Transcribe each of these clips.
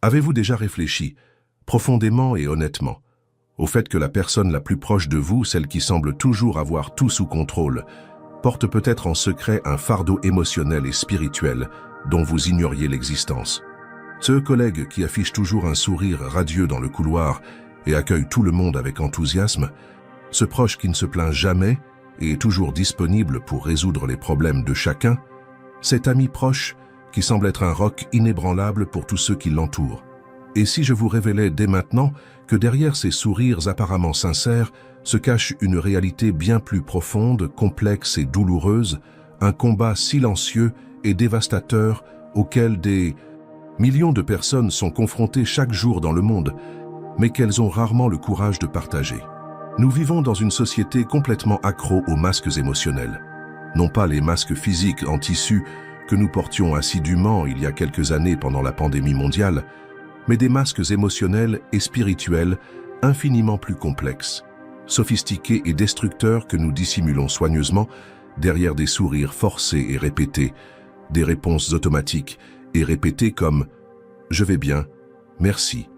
Avez-vous déjà réfléchi, profondément et honnêtement, au fait que la personne la plus proche de vous, celle qui semble toujours avoir tout sous contrôle, porte peut-être en secret un fardeau émotionnel et spirituel dont vous ignoriez l'existence? Ce collègue qui affiche toujours un sourire radieux dans le couloir et accueille tout le monde avec enthousiasme, ce proche qui ne se plaint jamais et est toujours disponible pour résoudre les problèmes de chacun, cet ami proche qui semble être un roc inébranlable pour tous ceux qui l'entourent. Et si je vous révélais dès maintenant que derrière ces sourires apparemment sincères se cache une réalité bien plus profonde, complexe et douloureuse, un combat silencieux et dévastateur auquel des millions de personnes sont confrontées chaque jour dans le monde, mais qu'elles ont rarement le courage de partager. Nous vivons dans une société complètement accro aux masques émotionnels. Non pas les masques physiques en tissu que nous portions assidûment il y a quelques années pendant la pandémie mondiale, mais des masques émotionnels et spirituels infiniment plus complexes, sophistiqués et destructeurs que nous dissimulons soigneusement derrière des sourires forcés et répétés, des réponses automatiques et répétées comme « je vais bien, merci,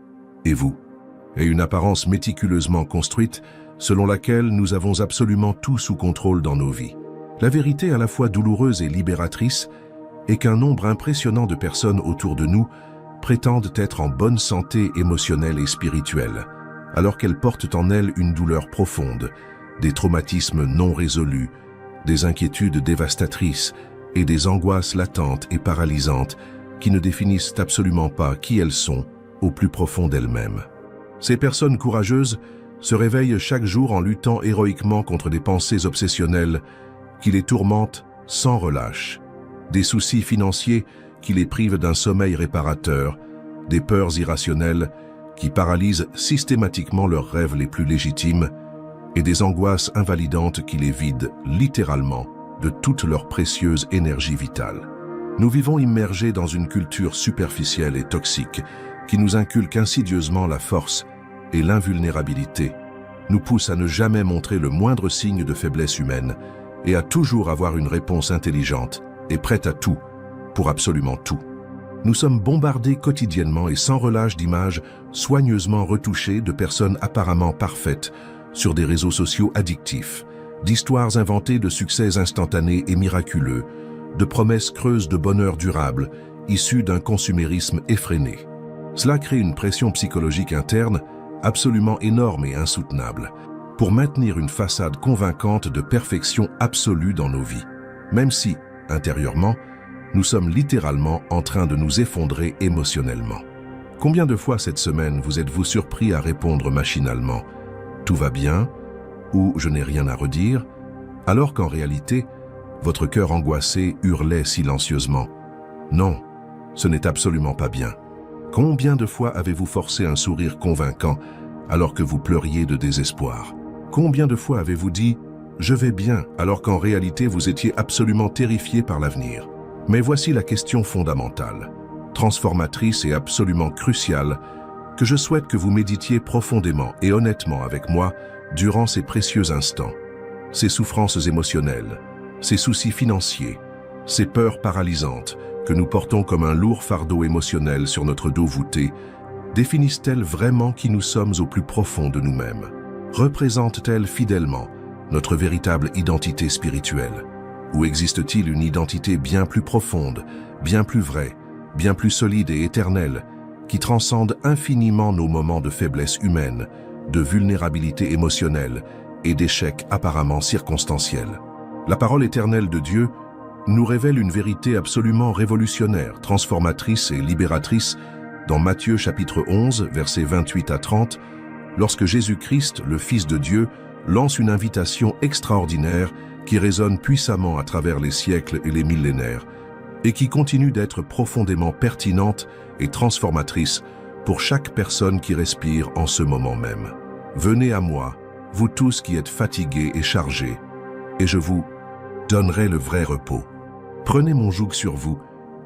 et vous ?» et une apparence méticuleusement construite selon laquelle nous avons absolument tout sous contrôle dans nos vies. La vérité à la fois douloureuse et libératrice est qu'un nombre impressionnant de personnes autour de nous prétendent être en bonne santé émotionnelle et spirituelle, alors qu'elles portent en elles une douleur profonde, des traumatismes non résolus, des inquiétudes dévastatrices et des angoisses latentes et paralysantes qui ne définissent absolument pas qui elles sont au plus profond d'elles-mêmes. Ces personnes courageuses se réveillent chaque jour en luttant héroïquement contre des pensées obsessionnelles qui les tourmentent sans relâche, des soucis financiers qui les privent d'un sommeil réparateur, des peurs irrationnelles qui paralysent systématiquement leurs rêves les plus légitimes et des angoisses invalidantes qui les vident littéralement de toute leur précieuse énergie vitale. Nous vivons immergés dans une culture superficielle et toxique qui nous inculque insidieusement la force et l'invulnérabilité, nous pousse à ne jamais montrer le moindre signe de faiblesse humaine et à toujours avoir une réponse intelligente et prête à tout, pour absolument tout. Nous sommes bombardés quotidiennement et sans relâche d'images soigneusement retouchées de personnes apparemment parfaites sur des réseaux sociaux addictifs, d'histoires inventées de succès instantanés et miraculeux, de promesses creuses de bonheur durable issues d'un consumérisme effréné. Cela crée une pression psychologique interne absolument énorme et insoutenable pour maintenir une façade convaincante de perfection absolue dans nos vies, même si, intérieurement, nous sommes littéralement en train de nous effondrer émotionnellement. Combien de fois cette semaine vous êtes-vous surpris à répondre machinalement « tout va bien » ou « je n'ai rien à redire » alors qu'en réalité, votre cœur angoissé hurlait silencieusement « non, ce n'est absolument pas bien ». Combien de fois avez-vous forcé un sourire convaincant alors que vous pleuriez de désespoir? Combien de fois avez-vous dit « je vais bien » alors qu'en réalité vous étiez absolument terrifié par l'avenir? Mais voici la question fondamentale, transformatrice et absolument cruciale, que je souhaite que vous méditiez profondément et honnêtement avec moi durant ces précieux instants. Ces souffrances émotionnelles, ces soucis financiers, ces peurs paralysantes que nous portons comme un lourd fardeau émotionnel sur notre dos voûté, définissent-elles vraiment qui nous sommes au plus profond de nous-mêmes? Représentent-elles fidèlement notre véritable identité spirituelle? Ou existe-t-il une identité bien plus profonde, bien plus vraie, bien plus solide et éternelle, qui transcende infiniment nos moments de faiblesse humaine, de vulnérabilité émotionnelle et d'échecs apparemment circonstanciels? La parole éternelle de Dieu nous révèle une vérité absolument révolutionnaire, transformatrice et libératrice dans Matthieu chapitre 11, versets 28 à 30, lorsque Jésus-Christ, le Fils de Dieu, lance une invitation extraordinaire qui résonne puissamment à travers les siècles et les millénaires, et qui continue d'être profondément pertinente et transformatrice pour chaque personne qui respire en ce moment même. Venez à moi, vous tous qui êtes fatigués et chargés, et je vous donnerai le vrai repos. Prenez mon joug sur vous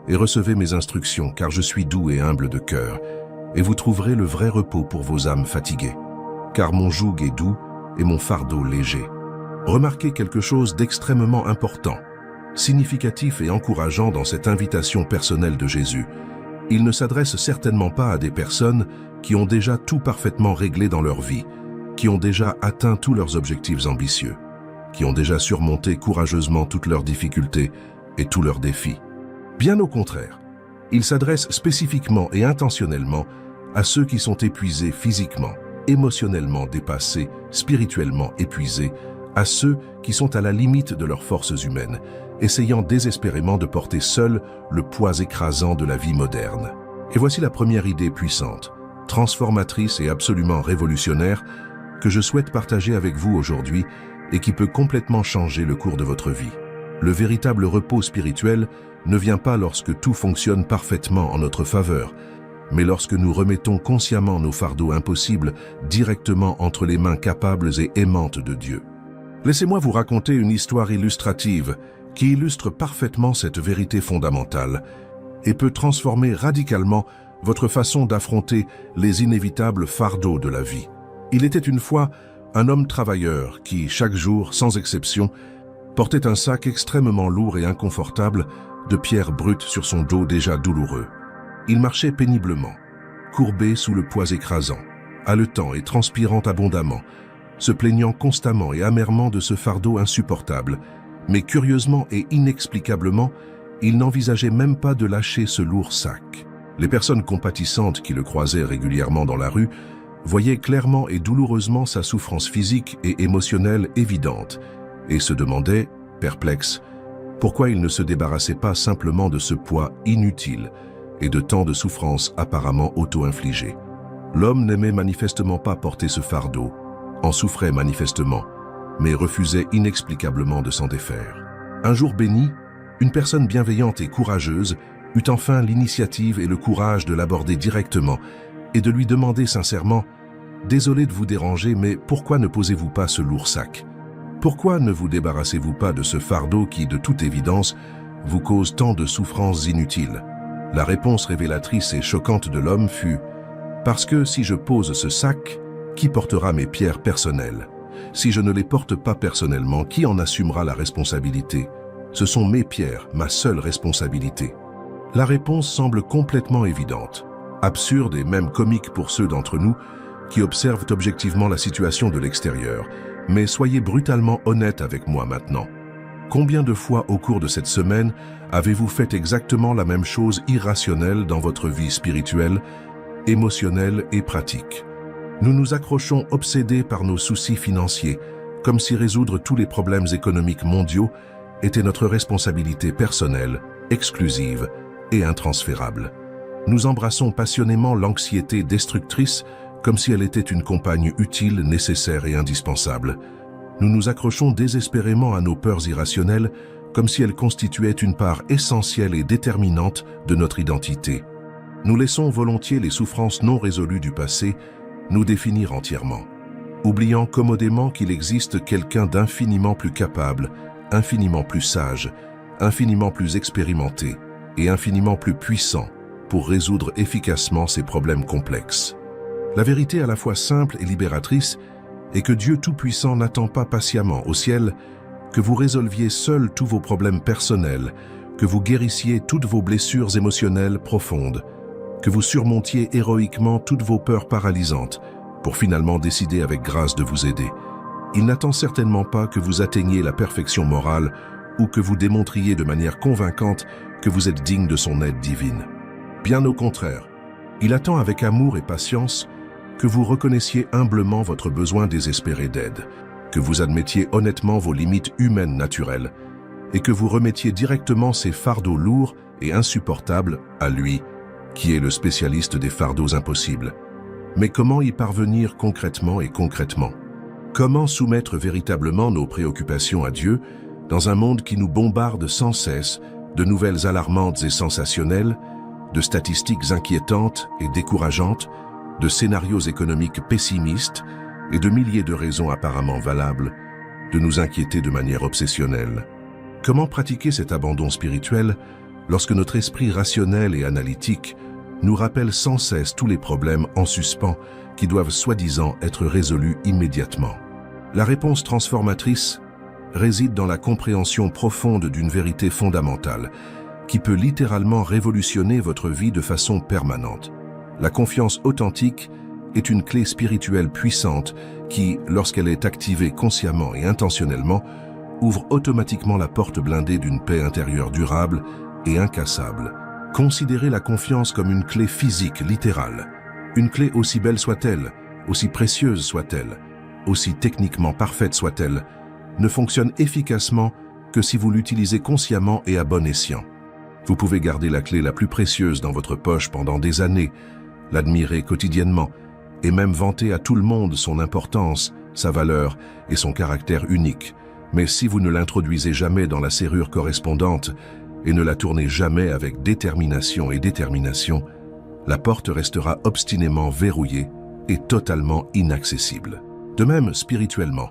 et recevez mes instructions, car je suis doux et humble de cœur, et vous trouverez le vrai repos pour vos âmes fatiguées. Car mon joug est doux et mon fardeau léger. Remarquez quelque chose d'extrêmement important, significatif et encourageant dans cette invitation personnelle de Jésus. Il ne s'adresse certainement pas à des personnes qui ont déjà tout parfaitement réglé dans leur vie, qui ont déjà atteint tous leurs objectifs ambitieux, qui ont déjà surmonté courageusement toutes leurs difficultés et tous leurs défis. Bien au contraire, il s'adresse spécifiquement et intentionnellement à ceux qui sont épuisés physiquement, émotionnellement dépassés, spirituellement épuisés, à ceux qui sont à la limite de leurs forces humaines, essayant désespérément de porter seuls le poids écrasant de la vie moderne. Et voici la première idée puissante, transformatrice et absolument révolutionnaire que je souhaite partager avec vous aujourd'hui et qui peut complètement changer le cours de votre vie. Le véritable repos spirituel ne vient pas lorsque tout fonctionne parfaitement en notre faveur, mais lorsque nous remettons consciemment nos fardeaux impossibles directement entre les mains capables et aimantes de Dieu. Laissez-moi vous raconter une histoire illustrative qui illustre parfaitement cette vérité fondamentale et peut transformer radicalement votre façon d'affronter les inévitables fardeaux de la vie. Il était une fois un homme travailleur qui, chaque jour, sans exception, portait un sac extrêmement lourd et inconfortable de pierres brutes sur son dos déjà douloureux. Il marchait péniblement, courbé sous le poids écrasant, haletant et transpirant abondamment, se plaignant constamment et amèrement de ce fardeau insupportable, mais curieusement et inexplicablement, il n'envisageait même pas de lâcher ce lourd sac. Les personnes compatissantes qui le croisaient régulièrement dans la rue voyaient clairement et douloureusement sa souffrance physique et émotionnelle évidente et se demandaient, perplexes, pourquoi il ne se débarrassait pas simplement de ce poids inutile et de tant de souffrances apparemment auto-infligées. L'homme n'aimait manifestement pas porter ce fardeau, en souffrait manifestement, mais refusait inexplicablement de s'en défaire. Un jour béni, une personne bienveillante et courageuse eut enfin l'initiative et le courage de l'aborder directement et de lui demander sincèrement « Désolé de vous déranger, mais pourquoi ne posez-vous pas ce lourd sac? Pourquoi ne vous débarrassez-vous pas de ce fardeau qui, de toute évidence, vous cause tant de souffrances inutiles ?» La réponse révélatrice et choquante de l'homme fut « Parce que si je pose ce sac, qui portera mes pierres personnelles? Si je ne les porte pas personnellement, qui en assumera la responsabilité? Ce sont mes pierres, ma seule responsabilité. » La réponse semble complètement évidente, absurde et même comique pour ceux d'entre nous qui observent objectivement la situation de l'extérieur. Mais soyez brutalement honnête avec moi maintenant. Combien de fois au cours de cette semaine avez-vous fait exactement la même chose irrationnelle dans votre vie spirituelle, émotionnelle et pratique? Nous nous accrochons obsédés par nos soucis financiers, comme si résoudre tous les problèmes économiques mondiaux était notre responsabilité personnelle, exclusive et intransférable. Nous embrassons passionnément l'anxiété destructrice comme si elle était une compagne utile, nécessaire et indispensable. Nous nous accrochons désespérément à nos peurs irrationnelles comme si elles constituaient une part essentielle et déterminante de notre identité. Nous laissons volontiers les souffrances non résolues du passé nous définir entièrement, oubliant commodément qu'il existe quelqu'un d'infiniment plus capable, infiniment plus sage, infiniment plus expérimenté et infiniment plus puissant pour résoudre efficacement ces problèmes complexes. La vérité à la fois simple et libératrice est que Dieu Tout-Puissant n'attend pas patiemment au ciel que vous résolviez seuls tous vos problèmes personnels, que vous guérissiez toutes vos blessures émotionnelles profondes, que vous surmontiez héroïquement toutes vos peurs paralysantes pour finalement décider avec grâce de vous aider. Il n'attend certainement pas que vous atteigniez la perfection morale ou que vous démontriez de manière convaincante que vous êtes digne de son aide divine. Bien au contraire, il attend avec amour et patience que vous reconnaissiez humblement votre besoin désespéré d'aide, que vous admettiez honnêtement vos limites humaines naturelles et que vous remettiez directement ces fardeaux lourds et insupportables à lui, qui est le spécialiste des fardeaux impossibles. Mais comment y parvenir concrètement et concrètement? Comment soumettre véritablement nos préoccupations à Dieu dans un monde qui nous bombarde sans cesse de nouvelles alarmantes et sensationnelles, de statistiques inquiétantes et décourageantes, de scénarios économiques pessimistes et de milliers de raisons apparemment valables de nous inquiéter de manière obsessionnelle? Comment pratiquer cet abandon spirituel lorsque notre esprit rationnel et analytique nous rappelle sans cesse tous les problèmes en suspens qui doivent soi-disant être résolus immédiatement? La réponse transformatrice réside dans la compréhension profonde d'une vérité fondamentale, qui peut littéralement révolutionner votre vie de façon permanente. La confiance authentique est une clé spirituelle puissante qui, lorsqu'elle est activée consciemment et intentionnellement, ouvre automatiquement la porte blindée d'une paix intérieure durable et incassable. Considérez la confiance comme une clé physique littérale. Une clé aussi belle soit-elle, aussi précieuse soit-elle, aussi techniquement parfaite soit-elle, ne fonctionne efficacement que si vous l'utilisez consciemment et à bon escient. Vous pouvez garder la clé la plus précieuse dans votre poche pendant des années, l'admirer quotidiennement, et même vanter à tout le monde son importance, sa valeur et son caractère unique. Mais si vous ne l'introduisez jamais dans la serrure correspondante et ne la tournez jamais avec détermination, la porte restera obstinément verrouillée et totalement inaccessible. De même, spirituellement,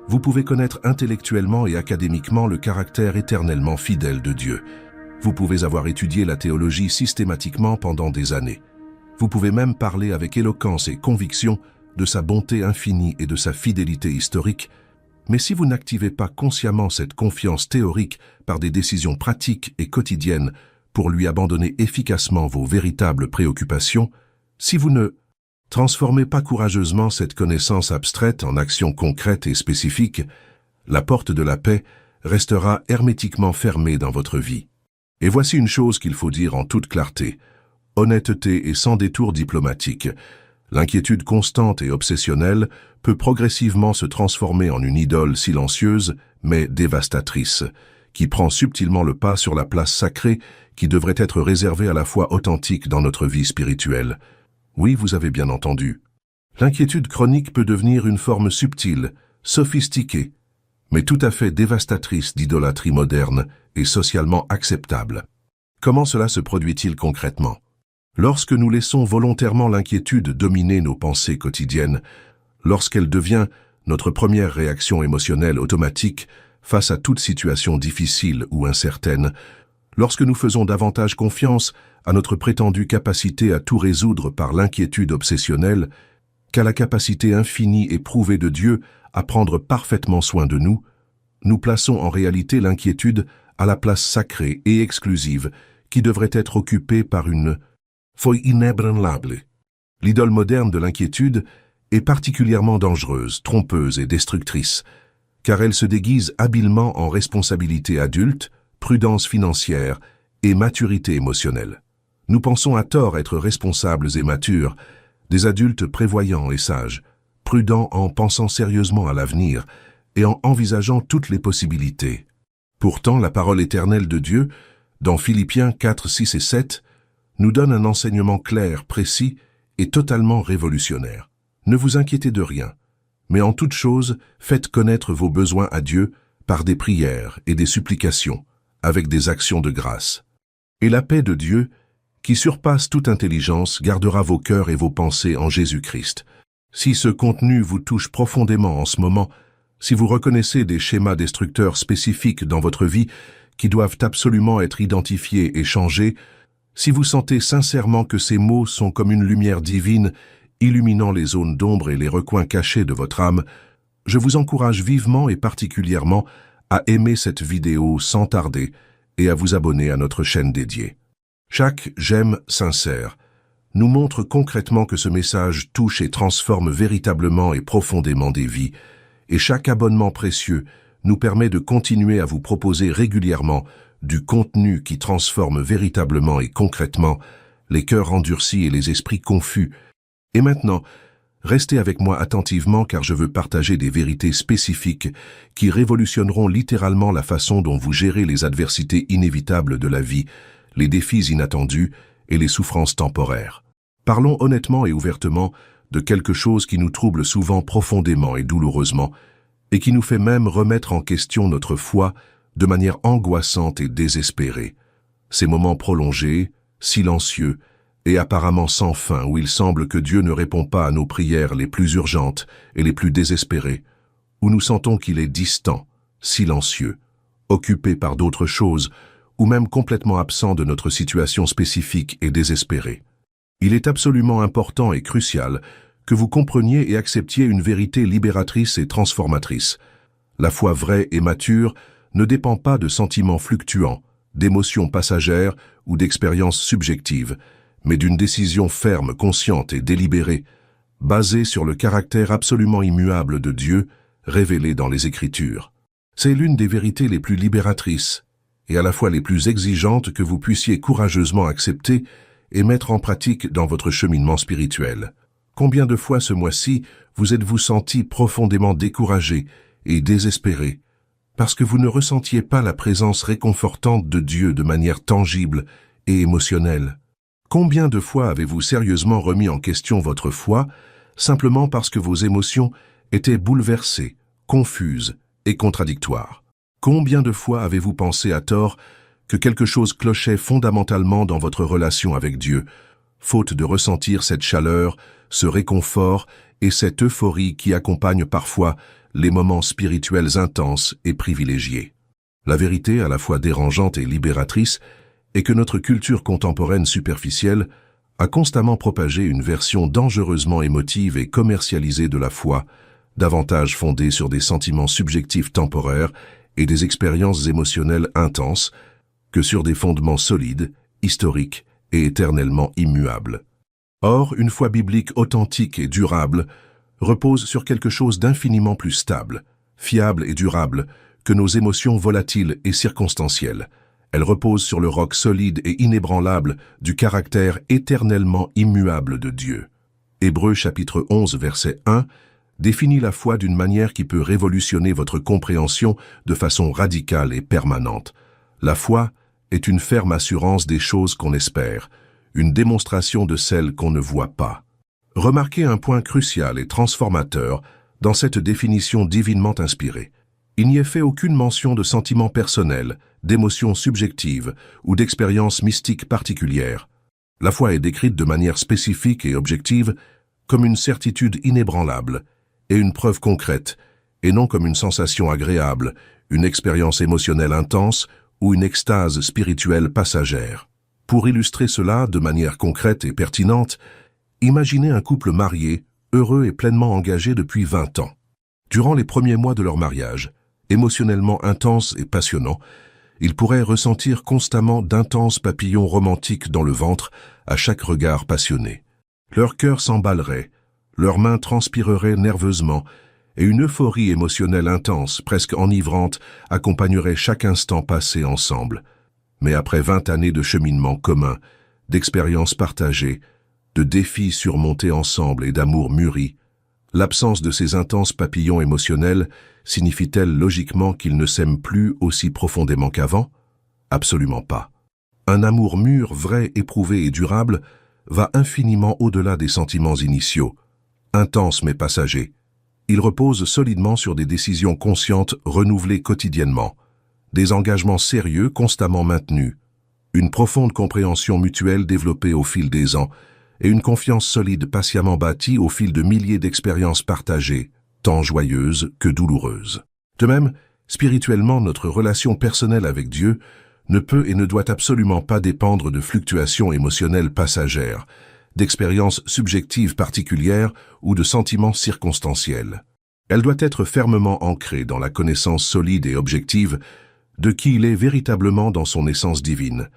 vous pouvez connaître intellectuellement et académiquement le caractère éternellement fidèle de Dieu. Vous pouvez avoir étudié la théologie systématiquement pendant des années. Vous pouvez même parler avec éloquence et conviction de sa bonté infinie et de sa fidélité historique, mais si vous n'activez pas consciemment cette confiance théorique par des décisions pratiques et quotidiennes pour lui abandonner efficacement vos véritables préoccupations, si vous ne transformez pas courageusement cette connaissance abstraite en actions concrètes et spécifiques, la porte de la paix restera hermétiquement fermée dans votre vie. Et voici une chose qu'il faut dire en toute clarté, honnêteté et sans détour diplomatique. L'inquiétude constante et obsessionnelle peut progressivement se transformer en une idole silencieuse mais dévastatrice, qui prend subtilement le pas sur la place sacrée qui devrait être réservée à la foi authentique dans notre vie spirituelle. Oui, vous avez bien entendu. L'inquiétude chronique peut devenir une forme subtile, sophistiquée, mais tout à fait dévastatrice d'idolâtrie moderne et socialement acceptable. Comment cela se produit-il concrètement? Lorsque nous laissons volontairement l'inquiétude dominer nos pensées quotidiennes, lorsqu'elle devient notre première réaction émotionnelle automatique face à toute situation difficile ou incertaine, lorsque nous faisons davantage confiance à notre prétendue capacité à tout résoudre par l'inquiétude obsessionnelle qu'à la capacité infinie et prouvée de Dieu à prendre parfaitement soin de nous, nous plaçons en réalité l'inquiétude à la place sacrée et exclusive qui devrait être occupée par une foi inébranlable. L'idole moderne de l'inquiétude est particulièrement dangereuse, trompeuse et destructrice, car elle se déguise habilement en responsabilité adulte, prudence financière et maturité émotionnelle. Nous pensons à tort être responsables et matures, des adultes prévoyants et sages, prudents en pensant sérieusement à l'avenir et en envisageant toutes les possibilités. Pourtant, la parole éternelle de Dieu, dans Philippiens 4, 6 et 7, nous donne un enseignement clair, précis et totalement révolutionnaire. Ne vous inquiétez de rien, mais en toute chose, faites connaître vos besoins à Dieu par des prières et des supplications, avec des actions de grâce. Et la paix de Dieu, qui surpasse toute intelligence, gardera vos cœurs et vos pensées en Jésus-Christ. Si ce contenu vous touche profondément en ce moment, si vous reconnaissez des schémas destructeurs spécifiques dans votre vie qui doivent absolument être identifiés et changés, si vous sentez sincèrement que ces mots sont comme une lumière divine illuminant les zones d'ombre et les recoins cachés de votre âme, je vous encourage vivement et particulièrement à aimer cette vidéo sans tarder et à vous abonner à notre chaîne dédiée. Chaque j'aime sincère nous montre concrètement que ce message touche et transforme véritablement et profondément des vies, et chaque abonnement précieux nous permet de continuer à vous proposer régulièrement du contenu qui transforme véritablement et concrètement les cœurs endurcis et les esprits confus. Et maintenant, restez avec moi attentivement car je veux partager des vérités spécifiques qui révolutionneront littéralement la façon dont vous gérez les adversités inévitables de la vie, les défis inattendus et les souffrances temporaires. Parlons honnêtement et ouvertement de quelque chose qui nous trouble souvent profondément et douloureusement, et qui nous fait même remettre en question notre foi de manière angoissante et désespérée. Ces moments prolongés, silencieux et apparemment sans fin où il semble que Dieu ne répond pas à nos prières les plus urgentes et les plus désespérées, où nous sentons qu'il est distant, silencieux, occupé par d'autres choses, ou même complètement absent de notre situation spécifique et désespérée. Il est absolument important et crucial que vous compreniez et acceptiez une vérité libératrice et transformatrice. La foi vraie et mature ne dépend pas de sentiments fluctuants, d'émotions passagères ou d'expériences subjectives, mais d'une décision ferme, consciente et délibérée, basée sur le caractère absolument immuable de Dieu révélé dans les Écritures. C'est l'une des vérités les plus libératrices et à la fois les plus exigeantes que vous puissiez courageusement accepter et mettre en pratique dans votre cheminement spirituel. Combien de fois ce mois-ci vous êtes-vous senti profondément découragé et désespéré parce que vous ne ressentiez pas la présence réconfortante de Dieu de manière tangible et émotionnelle? Combien de fois avez-vous sérieusement remis en question votre foi simplement parce que vos émotions étaient bouleversées, confuses et contradictoires? Combien de fois avez-vous pensé à tort que quelque chose clochait fondamentalement dans votre relation avec Dieu, faute de ressentir cette chaleur, ce réconfort et cette euphorie qui accompagnent parfois les moments spirituels intenses et privilégiés? La vérité, à la fois dérangeante et libératrice, est que notre culture contemporaine superficielle a constamment propagé une version dangereusement émotive et commercialisée de la foi, davantage fondée sur des sentiments subjectifs temporaires et des expériences émotionnelles intenses que sur des fondements solides, historiques et éternellement immuables. Or, une foi biblique authentique et durable repose sur quelque chose d'infiniment plus stable, fiable et durable que nos émotions volatiles et circonstancielles. Elle repose sur le roc solide et inébranlable du caractère éternellement immuable de Dieu. Hébreux chapitre 11 verset 1 définit la foi d'une manière qui peut révolutionner votre compréhension de façon radicale et permanente. La foi est une ferme assurance des choses qu'on espère, une démonstration de celles qu'on ne voit pas. Remarquez un point crucial et transformateur dans cette définition divinement inspirée. Il n'y est fait aucune mention de sentiments personnels, d'émotions subjectives ou d'expériences mystiques particulières. La foi est décrite de manière spécifique et objective comme une certitude inébranlable et une preuve concrète, et non comme une sensation agréable, une expérience émotionnelle intense ou une extase spirituelle passagère. Pour illustrer cela de manière concrète et pertinente, imaginez un couple marié, heureux et pleinement engagé depuis 20 ans. Durant les premiers mois de leur mariage, émotionnellement intense et passionnant, ils pourraient ressentir constamment d'intenses papillons romantiques dans le ventre à chaque regard passionné. Leur cœur s'emballerait, leurs mains transpireraient nerveusement, et une euphorie émotionnelle intense, presque enivrante, accompagnerait chaque instant passé ensemble. Mais après 20 années de cheminement commun, d'expériences partagées, de défis surmontés ensemble et d'amour mûri, l'absence de ces intenses papillons émotionnels signifie-t-elle logiquement qu'ils ne s'aiment plus aussi profondément qu'avant? Absolument pas. Un amour mûr, vrai, éprouvé et durable va infiniment au-delà des sentiments initiaux, intenses mais passagers. Il repose solidement sur des décisions conscientes renouvelées quotidiennement, des engagements sérieux constamment maintenus, une profonde compréhension mutuelle développée au fil des ans et une confiance solide patiemment bâtie au fil de milliers d'expériences partagées, tant joyeuses que douloureuses. De même, spirituellement, notre relation personnelle avec Dieu ne peut et ne doit absolument pas dépendre de fluctuations émotionnelles passagères, d'expériences subjectives particulières ou de sentiments circonstanciels. Elle doit être fermement ancrée dans la connaissance solide et objective de qui il est véritablement dans son essence divine,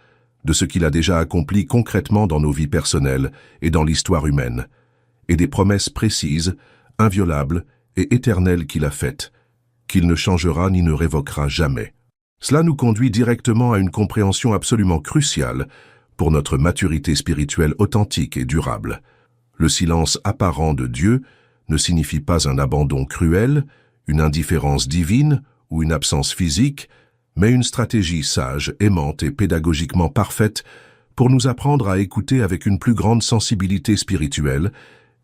de ce qu'il a déjà accompli concrètement dans nos vies personnelles et dans l'histoire humaine, et des promesses précises, inviolables et éternelles qu'il a faites, qu'il ne changera ni ne révoquera jamais. Cela nous conduit directement à une compréhension absolument cruciale pour notre maturité spirituelle authentique et durable. Le silence apparent de Dieu ne signifie pas un abandon cruel, une indifférence divine ou une absence physique, mais une stratégie sage, aimante et pédagogiquement parfaite pour nous apprendre à écouter avec une plus grande sensibilité spirituelle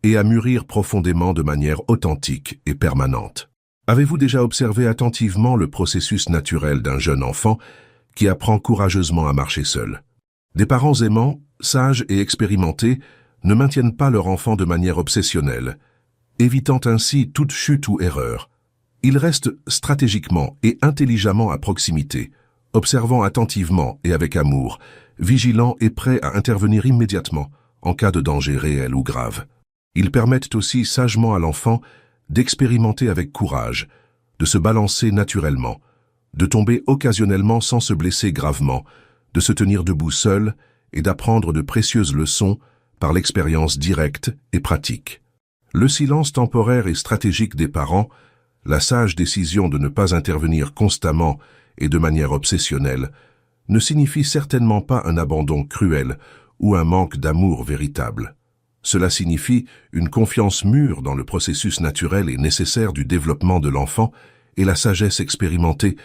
et à mûrir profondément de manière authentique et permanente. Avez-vous déjà observé attentivement le processus naturel d'un jeune enfant qui apprend courageusement à marcher seul? Des parents aimants, sages et expérimentés ne maintiennent pas leur enfant de manière obsessionnelle, évitant ainsi toute chute ou erreur. Ils restent stratégiquement et intelligemment à proximité, observant attentivement et avec amour, vigilants et prêts à intervenir immédiatement en cas de danger réel ou grave. Ils permettent aussi sagement à l'enfant d'expérimenter avec courage, de se balancer naturellement, de tomber occasionnellement sans se blesser gravement, de se tenir debout seul et d'apprendre de précieuses leçons par l'expérience directe et pratique. Le silence temporaire et stratégique des parents, la sage décision de ne pas intervenir constamment et de manière obsessionnelle, ne signifie certainement pas un abandon cruel ou un manque d'amour véritable. Cela signifie une confiance mûre dans le processus naturel et nécessaire du développement de l'enfant et la sagesse expérimentée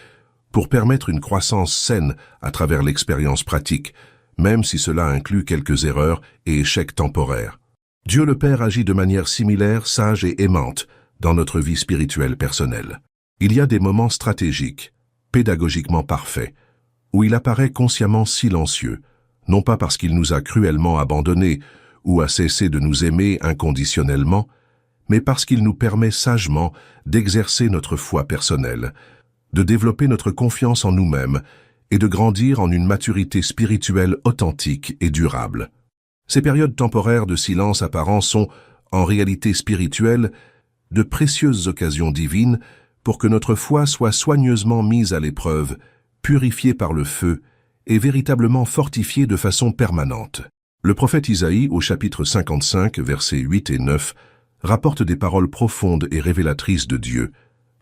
pour permettre une croissance saine à travers l'expérience pratique, même si cela inclut quelques erreurs et échecs temporaires. Dieu le Père agit de manière similaire, sage et aimante dans notre vie spirituelle personnelle. Il y a des moments stratégiques, pédagogiquement parfaits, où il apparaît consciemment silencieux, non pas parce qu'il nous a cruellement abandonnés ou a cessé de nous aimer inconditionnellement, mais parce qu'il nous permet sagement d'exercer notre foi personnelle, de développer notre confiance en nous-mêmes et de grandir en une maturité spirituelle authentique et durable. Ces périodes temporaires de silence apparent sont, en réalité spirituelle, de précieuses occasions divines pour que notre foi soit soigneusement mise à l'épreuve, purifiée par le feu et véritablement fortifiée de façon permanente. Le prophète Isaïe, au chapitre 55, versets 8 et 9, rapporte des paroles profondes et révélatrices de Dieu,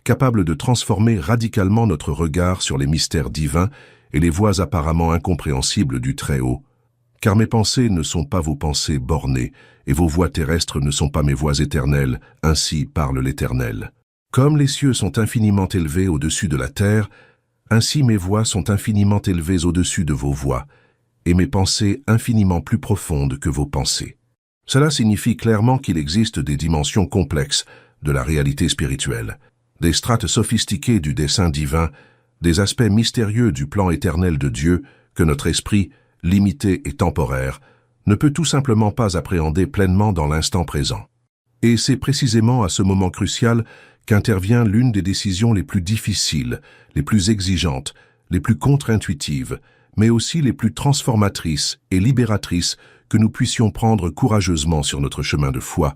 capables de transformer radicalement notre regard sur les mystères divins et les voies apparemment incompréhensibles du Très-Haut. Car mes pensées ne sont pas vos pensées bornées, et vos voies terrestres ne sont pas mes voies éternelles, ainsi parle l'Éternel. Comme les cieux sont infiniment élevés au-dessus de la terre, ainsi mes voies sont infiniment élevées au-dessus de vos voies, et mes pensées infiniment plus profondes que vos pensées. Cela signifie clairement qu'il existe des dimensions complexes de la réalité spirituelle, des strates sophistiquées du dessein divin, des aspects mystérieux du plan éternel de Dieu que notre esprit, limité et temporaire, ne peut tout simplement pas appréhender pleinement dans l'instant présent. Et c'est précisément à ce moment crucial qu'intervient l'une des décisions les plus difficiles, les plus exigeantes, les plus contre-intuitives, mais aussi les plus transformatrices et libératrices que nous puissions prendre courageusement sur notre chemin de foi,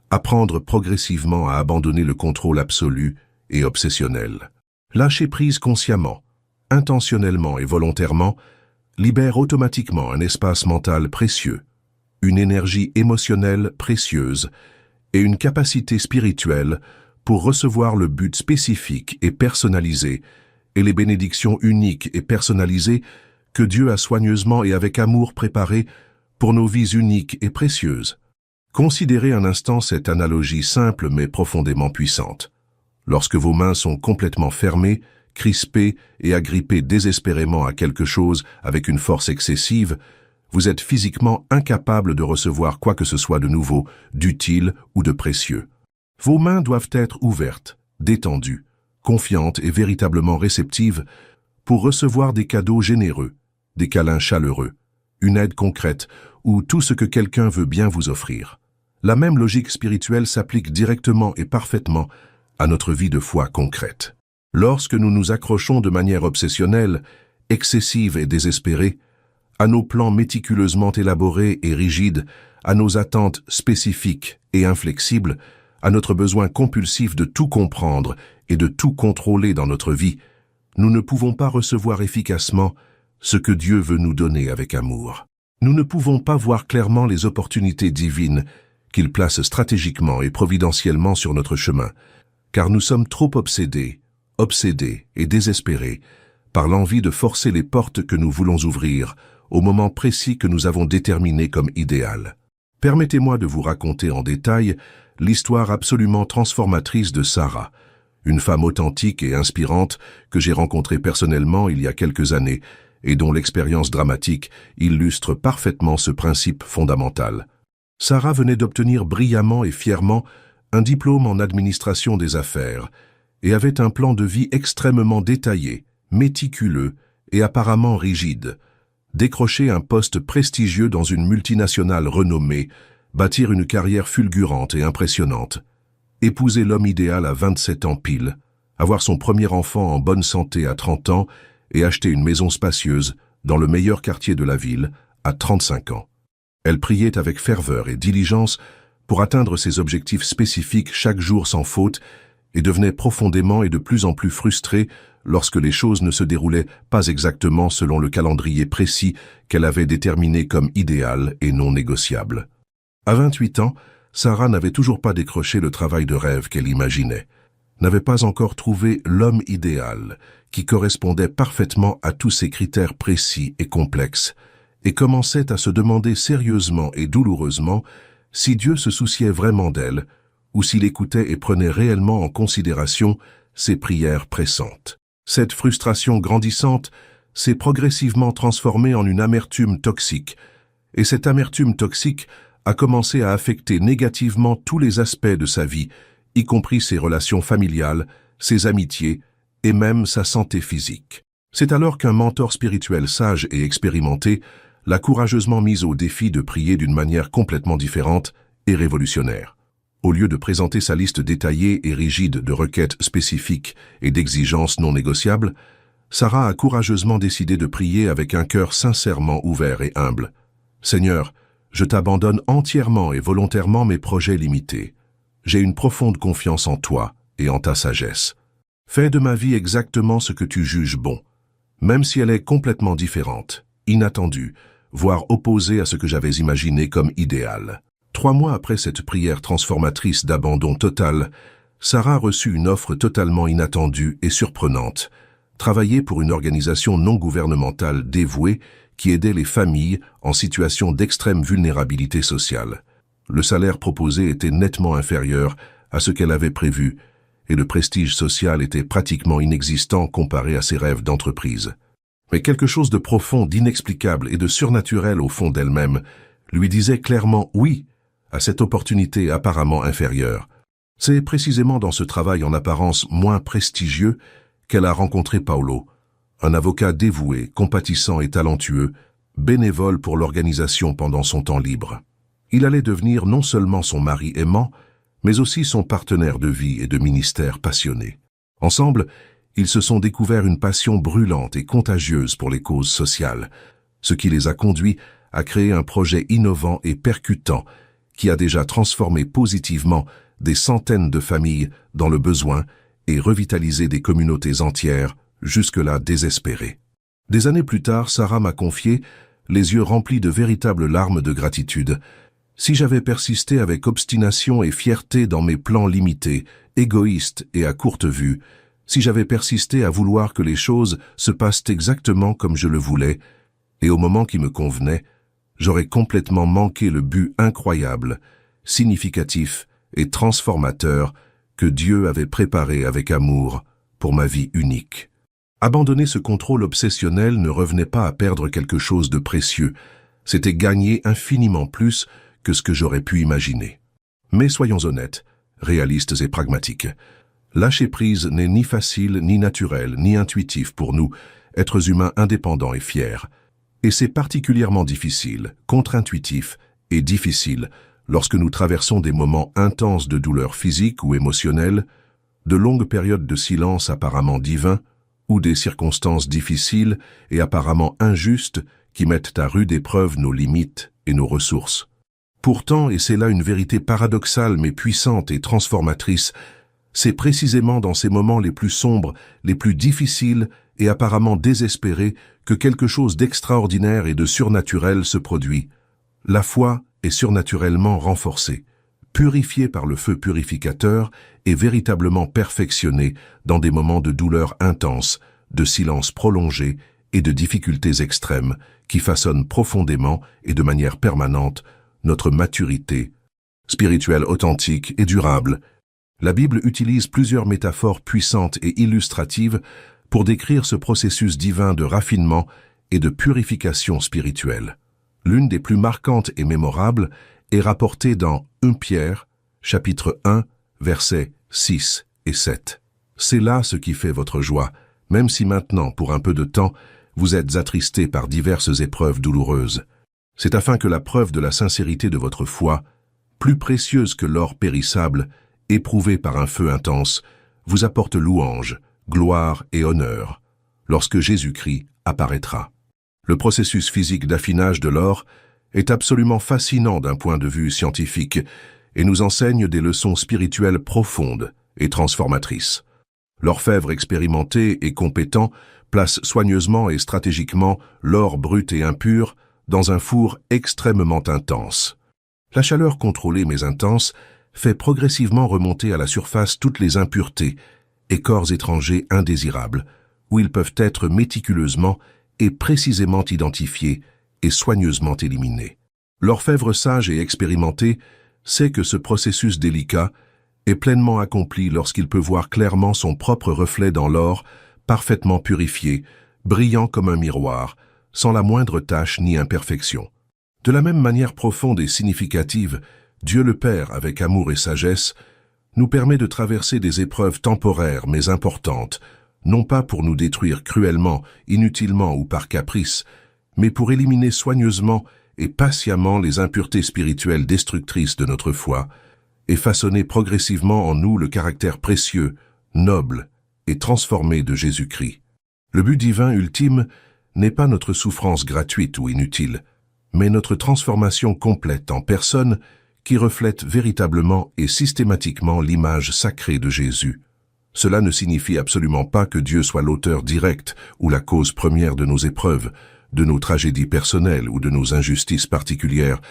apprendre progressivement à abandonner le contrôle absolu et obsessionnel. Lâcher prise consciemment, intentionnellement et volontairement, libère automatiquement un espace mental précieux, une énergie émotionnelle précieuse et une capacité spirituelle pour recevoir le but spécifique et personnalisé et les bénédictions uniques et personnalisées que Dieu a soigneusement et avec amour préparées pour nos vies uniques et précieuses. Considérez un instant cette analogie simple mais profondément puissante. Lorsque vos mains sont complètement fermées, crispées et agrippées désespérément à quelque chose avec une force excessive, vous êtes physiquement incapable de recevoir quoi que ce soit de nouveau, d'utile ou de précieux. Vos mains doivent être ouvertes, détendues, confiantes et véritablement réceptives pour recevoir des cadeaux généreux, des câlins chaleureux, une aide concrète ou tout ce que quelqu'un veut bien vous offrir. La même logique spirituelle s'applique directement et parfaitement à notre vie de foi concrète. Lorsque nous nous accrochons de manière obsessionnelle, excessive et désespérée, à nos plans méticuleusement élaborés et rigides, à nos attentes spécifiques et inflexibles, à notre besoin compulsif de tout comprendre et de tout contrôler dans notre vie, nous ne pouvons pas recevoir efficacement ce que Dieu veut nous donner avec amour. Nous ne pouvons pas voir clairement les opportunités divines qu'il place stratégiquement et providentiellement sur notre chemin, car nous sommes trop obsédés et désespérés par l'envie de forcer les portes que nous voulons ouvrir au moment précis que nous avons déterminé comme idéal. Permettez-moi de vous raconter en détail l'histoire absolument transformatrice de Sarah, une femme authentique et inspirante que j'ai rencontrée personnellement il y a quelques années et dont l'expérience dramatique illustre parfaitement ce principe fondamental. Sarah venait d'obtenir brillamment et fièrement un diplôme en administration des affaires et avait un plan de vie extrêmement détaillé, méticuleux et apparemment rigide. Décrocher un poste prestigieux dans une multinationale renommée, bâtir une carrière fulgurante et impressionnante, épouser l'homme idéal à 27 ans pile, avoir son premier enfant en bonne santé à 30 ans et acheter une maison spacieuse dans le meilleur quartier de la ville à 35 ans. Elle priait avec ferveur et diligence pour atteindre ses objectifs spécifiques chaque jour sans faute et devenait profondément et de plus en plus frustrée lorsque les choses ne se déroulaient pas exactement selon le calendrier précis qu'elle avait déterminé comme idéal et non négociable. À 28 ans, Sarah n'avait toujours pas décroché le travail de rêve qu'elle imaginait, n'avait pas encore trouvé l'homme idéal qui correspondait parfaitement à tous ces critères précis et complexes, et commençait à se demander sérieusement et douloureusement si Dieu se souciait vraiment d'elle ou s'il écoutait et prenait réellement en considération ses prières pressantes. Cette frustration grandissante s'est progressivement transformée en une amertume toxique, et cette amertume toxique a commencé à affecter négativement tous les aspects de sa vie, y compris ses relations familiales, ses amitiés et même sa santé physique. C'est alors qu'un mentor spirituel sage et expérimenté l'a courageusement mise au défi de prier d'une manière complètement différente et révolutionnaire. Au lieu de présenter sa liste détaillée et rigide de requêtes spécifiques et d'exigences non négociables, Sarah a courageusement décidé de prier avec un cœur sincèrement ouvert et humble. « Seigneur, je t'abandonne entièrement et volontairement mes projets limités. J'ai une profonde confiance en toi et en ta sagesse. Fais de ma vie exactement ce que tu juges bon, même si elle est complètement différente, inattendue, voire opposée à ce que j'avais imaginé comme idéal. » 3 mois après cette prière transformatrice d'abandon total, Sarah reçut une offre totalement inattendue et surprenante. Travailler pour une organisation non gouvernementale dévouée qui aidait les familles en situation d'extrême vulnérabilité sociale. Le salaire proposé était nettement inférieur à ce qu'elle avait prévu, et le prestige social était pratiquement inexistant comparé à ses rêves d'entreprise. Mais quelque chose de profond, d'inexplicable et de surnaturel au fond d'elle-même lui disait clairement oui à cette opportunité apparemment inférieure. C'est précisément dans ce travail en apparence moins prestigieux qu'elle a rencontré Paolo, un avocat dévoué, compatissant et talentueux, bénévole pour l'organisation pendant son temps libre. Il allait devenir non seulement son mari aimant, mais aussi son partenaire de vie et de ministère passionné. Ensemble, ils se sont découverts une passion brûlante et contagieuse pour les causes sociales, ce qui les a conduits à créer un projet innovant et percutant qui a déjà transformé positivement des centaines de familles dans le besoin et revitalisé des communautés entières, jusque-là désespérées. Des années plus tard, Sarah m'a confié, les yeux remplis de véritables larmes de gratitude. Si j'avais persisté avec obstination et fierté dans mes plans limités, égoïstes et à courte vue, si j'avais persisté à vouloir que les choses se passent exactement comme je le voulais, et au moment qui me convenait, j'aurais complètement manqué le but incroyable, significatif et transformateur que Dieu avait préparé avec amour pour ma vie unique. Abandonner ce contrôle obsessionnel ne revenait pas à perdre quelque chose de précieux, c'était gagner infiniment plus que ce que j'aurais pu imaginer. Mais soyons honnêtes, réalistes et pragmatiques. Lâcher prise n'est ni facile, ni naturel, ni intuitif pour nous, êtres humains indépendants et fiers. Et c'est particulièrement difficile, contre-intuitif et difficile lorsque nous traversons des moments intenses de douleur physique ou émotionnelle, de longues périodes de silence apparemment divin, ou des circonstances difficiles et apparemment injustes qui mettent à rude épreuve nos limites et nos ressources. Pourtant, et c'est là une vérité paradoxale mais puissante et transformatrice, c'est précisément dans ces moments les plus sombres, les plus difficiles et apparemment désespérés que quelque chose d'extraordinaire et de surnaturel se produit. La foi est surnaturellement renforcée, purifiée par le feu purificateur et véritablement perfectionnée dans des moments de douleur intense, de silence prolongé et de difficultés extrêmes qui façonnent profondément et de manière permanente notre maturité spirituelle authentique et durable. La Bible utilise plusieurs métaphores puissantes et illustratives pour décrire ce processus divin de raffinement et de purification spirituelle. L'une des plus marquantes et mémorables est rapportée dans 1 Pierre, chapitre 1, versets 6 et 7. C'est là ce qui fait votre joie, même si maintenant, pour un peu de temps, vous êtes attristés par diverses épreuves douloureuses. C'est afin que la preuve de la sincérité de votre foi, plus précieuse que l'or périssable, éprouvée par un feu intense, vous apporte louange, gloire et honneur, lorsque Jésus-Christ apparaîtra. Le processus physique d'affinage de l'or est absolument fascinant d'un point de vue scientifique et nous enseigne des leçons spirituelles profondes et transformatrice. L'orfèvre expérimenté et compétent place soigneusement et stratégiquement l'or brut et impur dans un four extrêmement intense. La chaleur contrôlée mais intense fait progressivement remonter à la surface toutes les impuretés et corps étrangers indésirables, où ils peuvent être méticuleusement et précisément identifiés et soigneusement éliminés. L'orfèvre sage et expérimenté sait que ce processus délicat est pleinement accompli lorsqu'il peut voir clairement son propre reflet dans l'or, parfaitement purifié, brillant comme un miroir, sans la moindre tache ni imperfection. De la même manière profonde et significative, Dieu le Père, avec amour et sagesse, nous permet de traverser des épreuves temporaires mais importantes, non pas pour nous détruire cruellement, inutilement ou par caprice, mais pour éliminer soigneusement et patiemment les impuretés spirituelles destructrices de notre foi, et façonner progressivement en nous le caractère précieux, noble et transformé de Jésus-Christ. Le but divin ultime n'est pas notre souffrance gratuite ou inutile, mais notre transformation complète en personne qui reflète véritablement et systématiquement l'image sacrée de Jésus. Cela ne signifie absolument pas que Dieu soit l'auteur direct ou la cause première de nos épreuves, de nos tragédies personnelles ou de nos injustices particulières,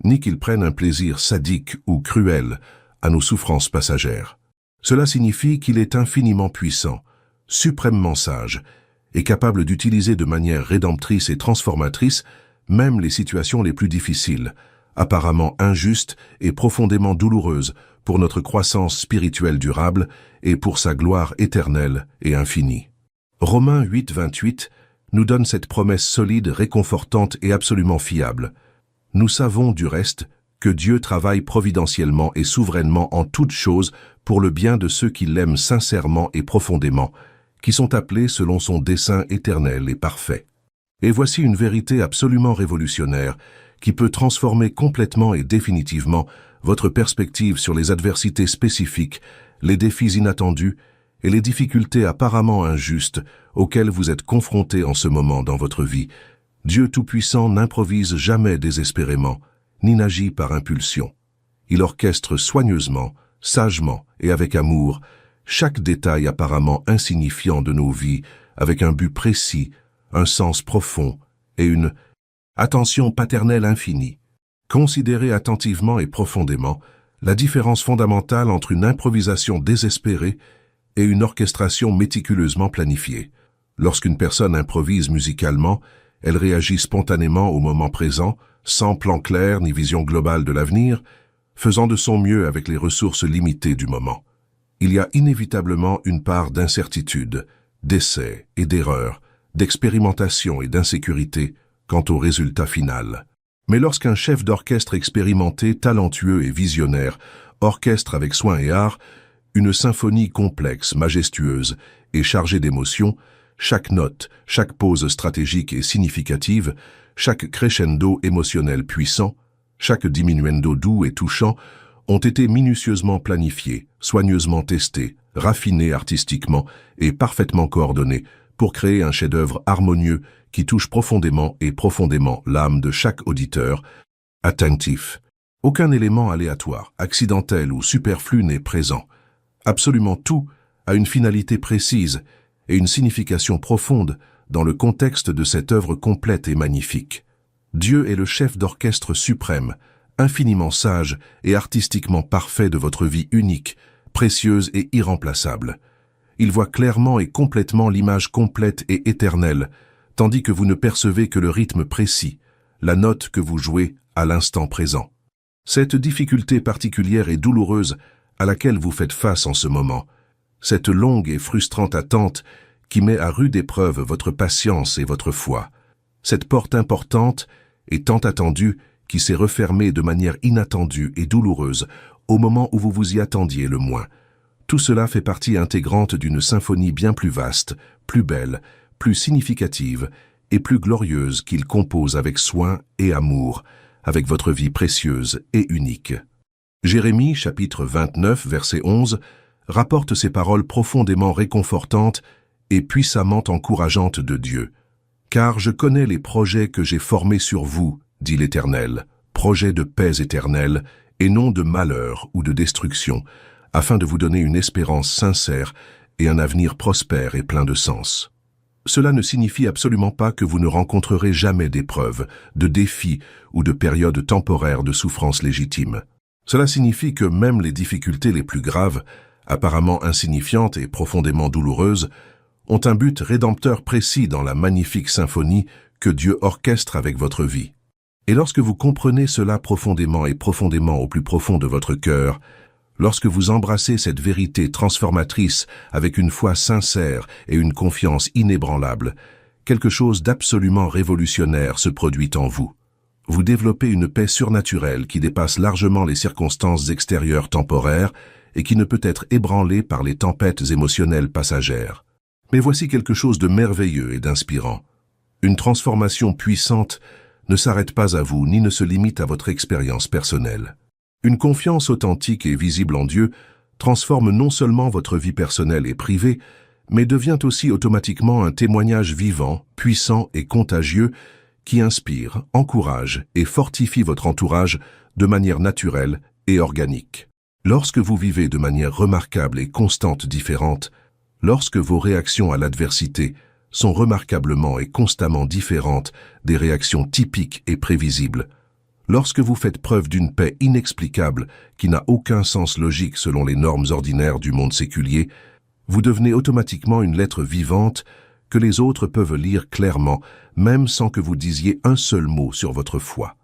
ni qu'il prenne un plaisir sadique ou cruel à nos souffrances passagères. Cela signifie qu'il est infiniment puissant, suprêmement sage, et capable d'utiliser de manière rédemptrice et transformatrice même les situations les plus difficiles, apparemment injustes et profondément douloureuses pour notre croissance spirituelle durable et pour sa gloire éternelle et infinie. Romains 8, 28 nous donne cette promesse solide, réconfortante et absolument fiable. Nous savons du reste que Dieu travaille providentiellement et souverainement en toutes choses pour le bien de ceux qui l'aiment sincèrement et profondément, qui sont appelés selon son dessein éternel et parfait. Et voici une vérité absolument révolutionnaire qui peut transformer complètement et définitivement votre perspective sur les adversités spécifiques, les défis inattendus et les difficultés apparemment injustes auxquelles vous êtes confrontés en ce moment dans votre vie. Dieu Tout-Puissant n'improvise jamais désespérément, ni n'agit par impulsion. Il orchestre soigneusement, sagement et avec amour chaque détail apparemment insignifiant de nos vies avec un but précis, un sens profond et une attention paternelle infinie. Considérez attentivement et profondément la différence fondamentale entre une improvisation désespérée et une orchestration méticuleusement planifiée. Lorsqu'une personne improvise musicalement, elle réagit spontanément au moment présent, sans plan clair ni vision globale de l'avenir, faisant de son mieux avec les ressources limitées du moment. Il y a inévitablement une part d'incertitude, d'essai et d'erreur, d'expérimentation et d'insécurité quant au résultat final. Mais lorsqu'un chef d'orchestre expérimenté, talentueux et visionnaire orchestre avec soin et art une symphonie complexe, majestueuse et chargée d'émotions, chaque note, chaque pause stratégique et significative, chaque crescendo émotionnel puissant, chaque diminuendo doux et touchant ont été minutieusement planifiés, soigneusement testés, raffinés artistiquement et parfaitement coordonnés pour créer un chef-d'œuvre harmonieux qui touche profondément l'âme de chaque auditeur attentif. Aucun élément aléatoire, accidentel ou superflu n'est présent. Absolument tout a une finalité précise et une signification profonde dans le contexte de cette œuvre complète et magnifique. Dieu est le chef d'orchestre suprême, infiniment sage et artistiquement parfait de votre vie unique, précieuse et irremplaçable. Il voit clairement et complètement l'image complète et éternelle, tandis que vous ne percevez que le rythme précis, la note que vous jouez à l'instant présent. Cette difficulté particulière et douloureuse à laquelle vous faites face en ce moment, cette longue et frustrante attente qui met à rude épreuve votre patience et votre foi, cette porte importante et tant attendue qui s'est refermée de manière inattendue et douloureuse au moment où vous vous y attendiez le moins. Tout cela fait partie intégrante d'une symphonie bien plus vaste, plus belle, plus significative et plus glorieuse qu'il compose avec soin et amour, avec votre vie précieuse et unique. Jérémie, chapitre 29, verset 11, rapporte ces paroles profondément réconfortantes et puissamment encourageantes de Dieu. « Car je connais les projets que j'ai formés sur vous, dit l'Éternel, projets de paix éternelle et non de malheur ou de destruction, afin de vous donner une espérance sincère et un avenir prospère et plein de sens. Cela ne signifie absolument pas que vous ne rencontrerez jamais d'épreuves, de défis ou de périodes temporaires de souffrance légitime. Cela signifie que même les difficultés les plus graves, apparemment insignifiantes et profondément douloureuses, ont un but rédempteur précis dans la magnifique symphonie que Dieu orchestre avec votre vie. Et lorsque vous comprenez cela profondément au plus profond de votre cœur, lorsque vous embrassez cette vérité transformatrice avec une foi sincère et une confiance inébranlable, quelque chose d'absolument révolutionnaire se produit en vous. Vous développez une paix surnaturelle qui dépasse largement les circonstances extérieures temporaires et qui ne peut être ébranlée par les tempêtes émotionnelles passagères. Mais voici quelque chose de merveilleux et d'inspirant. Une transformation puissante ne s'arrête pas à vous ni ne se limite à votre expérience personnelle. Une confiance authentique et visible en Dieu transforme non seulement votre vie personnelle et privée, mais devient aussi automatiquement un témoignage vivant, puissant et contagieux qui inspire, encourage et fortifie votre entourage de manière naturelle et organique. Lorsque vous vivez de manière remarquable et constante différente, lorsque vos réactions à l'adversité sont remarquablement et constamment différentes des réactions typiques et prévisibles, lorsque vous faites preuve d'une paix inexplicable qui n'a aucun sens logique selon les normes ordinaires du monde séculier, vous devenez automatiquement une lettre vivante que les autres peuvent lire clairement, même sans que vous disiez un seul mot sur votre foi.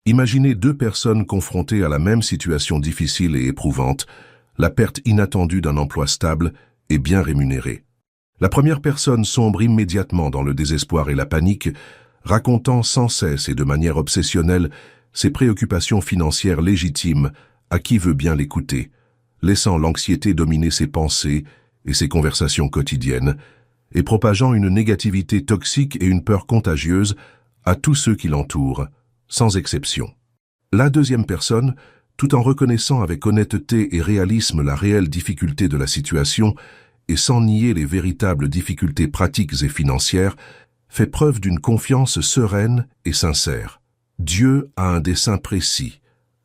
Imaginez deux personnes confrontées à la même situation difficile et éprouvante, la perte inattendue d'un emploi stable et bien rémunéré. La première personne sombre immédiatement dans le désespoir et la panique, racontant sans cesse et de manière obsessionnelle ses préoccupations financières légitimes à qui veut bien l'écouter, laissant l'anxiété dominer ses pensées et ses conversations quotidiennes, et propageant une négativité toxique et une peur contagieuse à tous ceux qui l'entourent, sans exception. La deuxième personne, tout en reconnaissant avec honnêteté et réalisme la réelle difficulté de la situation et sans nier les véritables difficultés pratiques et financières, fait preuve d'une confiance sereine et sincère. Dieu a un dessein précis,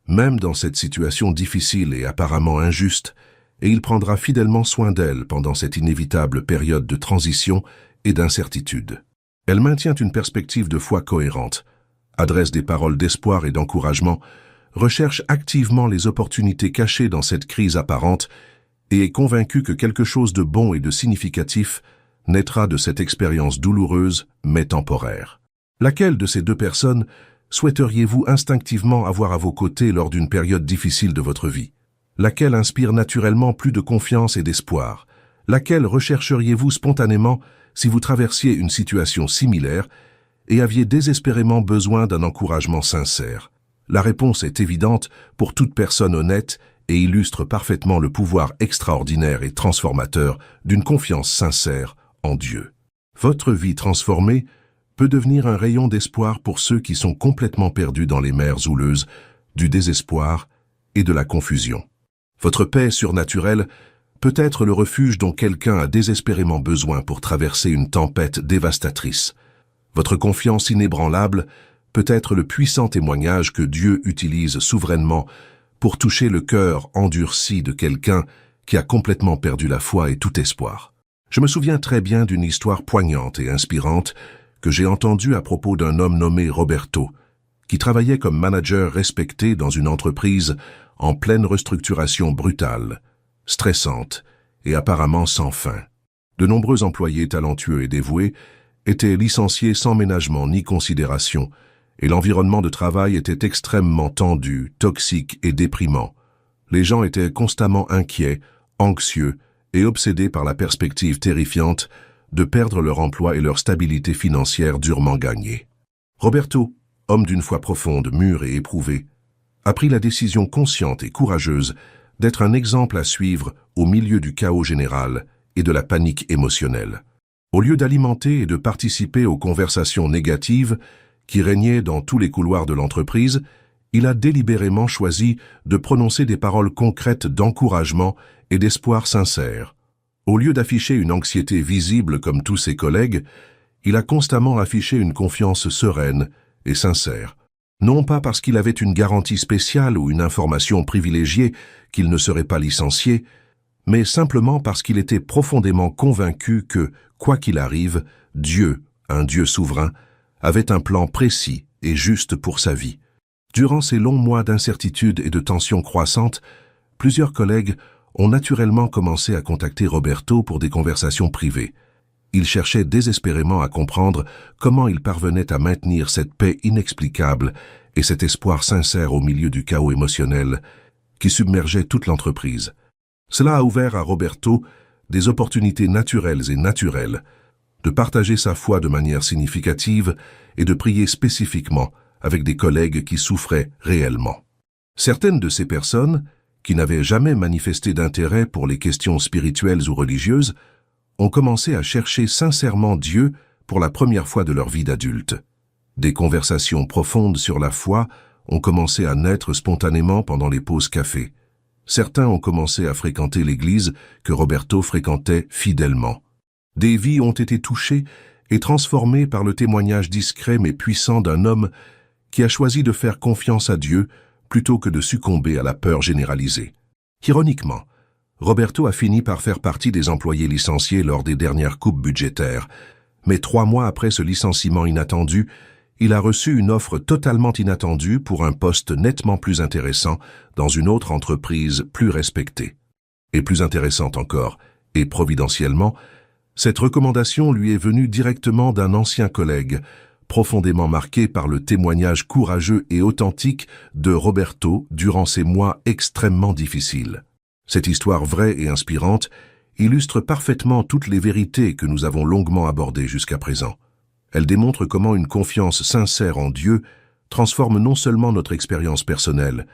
même dans cette situation difficile et apparemment injuste, et il prendra fidèlement soin d'elle pendant cette inévitable période de transition et d'incertitude. Elle maintient une perspective de foi cohérente, adresse des paroles d'espoir et d'encouragement, recherche activement les opportunités cachées dans cette crise apparente et est convaincue que quelque chose de bon et de significatif naîtra de cette expérience douloureuse mais temporaire. Laquelle de ces deux personnes souhaiteriez-vous instinctivement avoir à vos côtés lors d'une période difficile de votre vie? Laquelle inspire naturellement plus de confiance et d'espoir? Laquelle rechercheriez-vous spontanément si vous traversiez une situation similaire et aviez désespérément besoin d'un encouragement sincère? La réponse est évidente pour toute personne honnête et illustre parfaitement le pouvoir extraordinaire et transformateur d'une confiance sincère en Dieu. Votre vie transformée peut devenir un rayon d'espoir pour ceux qui sont complètement perdus dans les mers houleuses du désespoir et de la confusion. Votre paix surnaturelle peut être le refuge dont quelqu'un a désespérément besoin pour traverser une tempête dévastatrice. Votre confiance inébranlable peut être le puissant témoignage que Dieu utilise souverainement pour toucher le cœur endurci de quelqu'un qui a complètement perdu la foi et tout espoir. Je me souviens très bien d'une histoire poignante et inspirante que j'ai entendue à propos d'un homme nommé Roberto, qui travaillait comme manager respecté dans une entreprise en pleine restructuration brutale, stressante et apparemment sans fin. De nombreux employés talentueux et dévoués étaient licenciés sans ménagement ni considération, et l'environnement de travail était extrêmement tendu, toxique et déprimant. Les gens étaient constamment inquiets, anxieux et obsédés par la perspective terrifiante de perdre leur emploi et leur stabilité financière durement gagnée. Roberto, homme d'une foi profonde, mûr et éprouvé, a pris la décision consciente et courageuse d'être un exemple à suivre au milieu du chaos général et de la panique émotionnelle. Au lieu d'alimenter et de participer aux conversations négatives qui régnaient dans tous les couloirs de l'entreprise, il a délibérément choisi de prononcer des paroles concrètes d'encouragement et d'espoir sincère. Au lieu d'afficher une anxiété visible comme tous ses collègues, il a constamment affiché une confiance sereine et sincère, Non pas parce qu'il avait une garantie spéciale ou une information privilégiée qu'il ne serait pas licencié, mais simplement parce qu'il était profondément convaincu que, quoi qu'il arrive, Dieu, un Dieu souverain, avait un plan précis et juste pour sa vie. Durant ces longs mois d'incertitude et de tensions croissantes, plusieurs collègues ont naturellement commencé à contacter Roberto pour des conversations privées. Ils cherchaient désespérément à comprendre comment il parvenait à maintenir cette paix inexplicable et cet espoir sincère au milieu du chaos émotionnel qui submergeait toute l'entreprise. Cela a ouvert à Roberto des opportunités naturelles et naturelles de partager sa foi de manière significative et de prier spécifiquement avec des collègues qui souffraient réellement. Certaines de ces personnes, qui n'avaient jamais manifesté d'intérêt pour les questions spirituelles ou religieuses, ont commencé à chercher sincèrement Dieu pour la première fois de leur vie d'adulte. Des conversations profondes sur la foi ont commencé à naître spontanément pendant les pauses café. Certains ont commencé à fréquenter l'église que Roberto fréquentait fidèlement. Des vies ont été touchées et transformées par le témoignage discret mais puissant d'un homme qui a choisi de faire confiance à Dieu plutôt que de succomber à la peur généralisée. Ironiquement, Roberto a fini par faire partie des employés licenciés lors des dernières coupes budgétaires, mais 3 mois après ce licenciement inattendu, il a reçu une offre totalement inattendue pour un poste nettement plus intéressant dans une autre entreprise plus respectée. Et plus intéressante encore, et providentiellement, cette recommandation lui est venue directement d'un ancien collègue, profondément marqué par le témoignage courageux et authentique de Roberto durant ces mois extrêmement difficiles. Cette histoire vraie et inspirante illustre parfaitement toutes les vérités que nous avons longuement abordées jusqu'à présent. Elle démontre comment une confiance sincère en Dieu transforme non seulement notre expérience personnelle,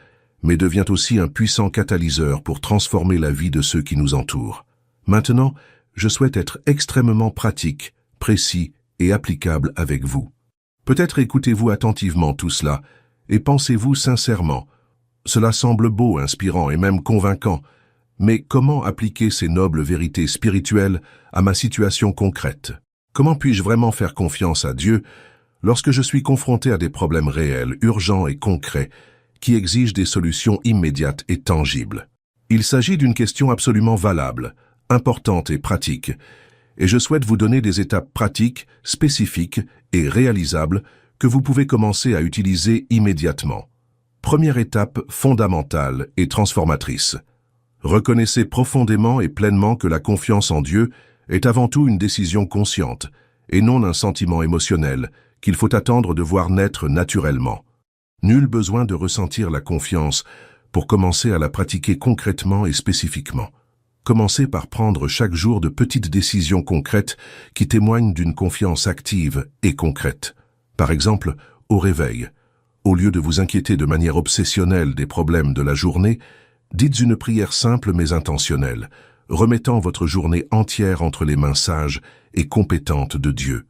mais devient aussi un puissant catalyseur pour transformer la vie de ceux qui nous entourent. Maintenant, je souhaite être extrêmement pratique, précis et applicable avec vous. Peut-être écoutez-vous attentivement tout cela et pensez-vous sincèrement. Cela semble beau, inspirant et même convaincant, mais comment appliquer ces nobles vérités spirituelles à ma situation concrète? Comment puis-je vraiment faire confiance à Dieu lorsque je suis confronté à des problèmes réels, urgents et concrets qui exigent des solutions immédiates et tangibles? Il s'agit d'une question absolument valable, importante et pratique, et je souhaite vous donner des étapes pratiques, spécifiques et réalisables que vous pouvez commencer à utiliser immédiatement. Première étape fondamentale et transformatrice. Reconnaissez profondément et pleinement que la confiance en Dieu est avant tout une décision consciente, et non un sentiment émotionnel qu'il faut attendre de voir naître naturellement. Nul besoin de ressentir la confiance pour commencer à la pratiquer concrètement et spécifiquement. Commencez par prendre chaque jour de petites décisions concrètes qui témoignent d'une confiance active et concrète. Par exemple, au réveil, au lieu de vous inquiéter de manière obsessionnelle des problèmes de la journée, dites une prière simple mais intentionnelle, remettant votre journée entière entre les mains sages et compétentes de Dieu.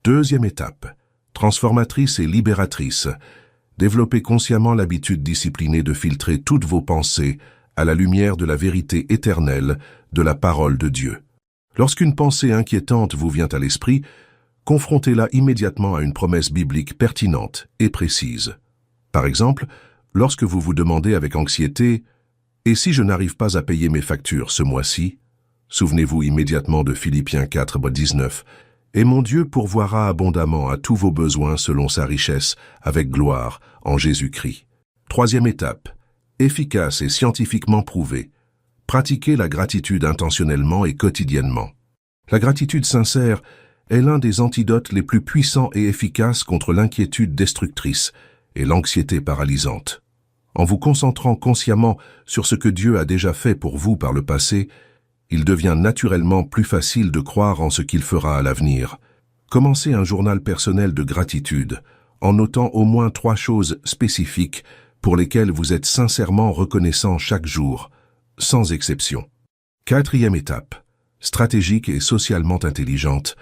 Deuxième étape, transformatrice et libératrice. Développez consciemment l'habitude disciplinée de filtrer toutes vos pensées à la lumière de la vérité éternelle de la parole de Dieu. Lorsqu'une pensée inquiétante vous vient à l'esprit, confrontez-la immédiatement à une promesse biblique pertinente et précise. Par exemple, lorsque vous vous demandez avec anxiété « Et si je n'arrive pas à payer mes factures ce mois-ci ?» Souvenez-vous immédiatement de Philippiens 4:19 « Et mon Dieu pourvoira abondamment à tous vos besoins selon sa richesse, avec gloire, en Jésus-Christ. » Troisième étape, efficace et scientifiquement prouvée. Pratiquez la gratitude intentionnellement et quotidiennement. La gratitude sincère est l'un des antidotes les plus puissants et efficaces contre l'inquiétude destructrice et l'anxiété paralysante. En vous concentrant consciemment sur ce que Dieu a déjà fait pour vous par le passé, il devient naturellement plus facile de croire en ce qu'il fera à l'avenir. Commencez un journal personnel de gratitude, en notant au moins 3 choses spécifiques pour lesquelles vous êtes sincèrement reconnaissant chaque jour, sans exception. Quatrième étape, stratégique et socialement intelligente.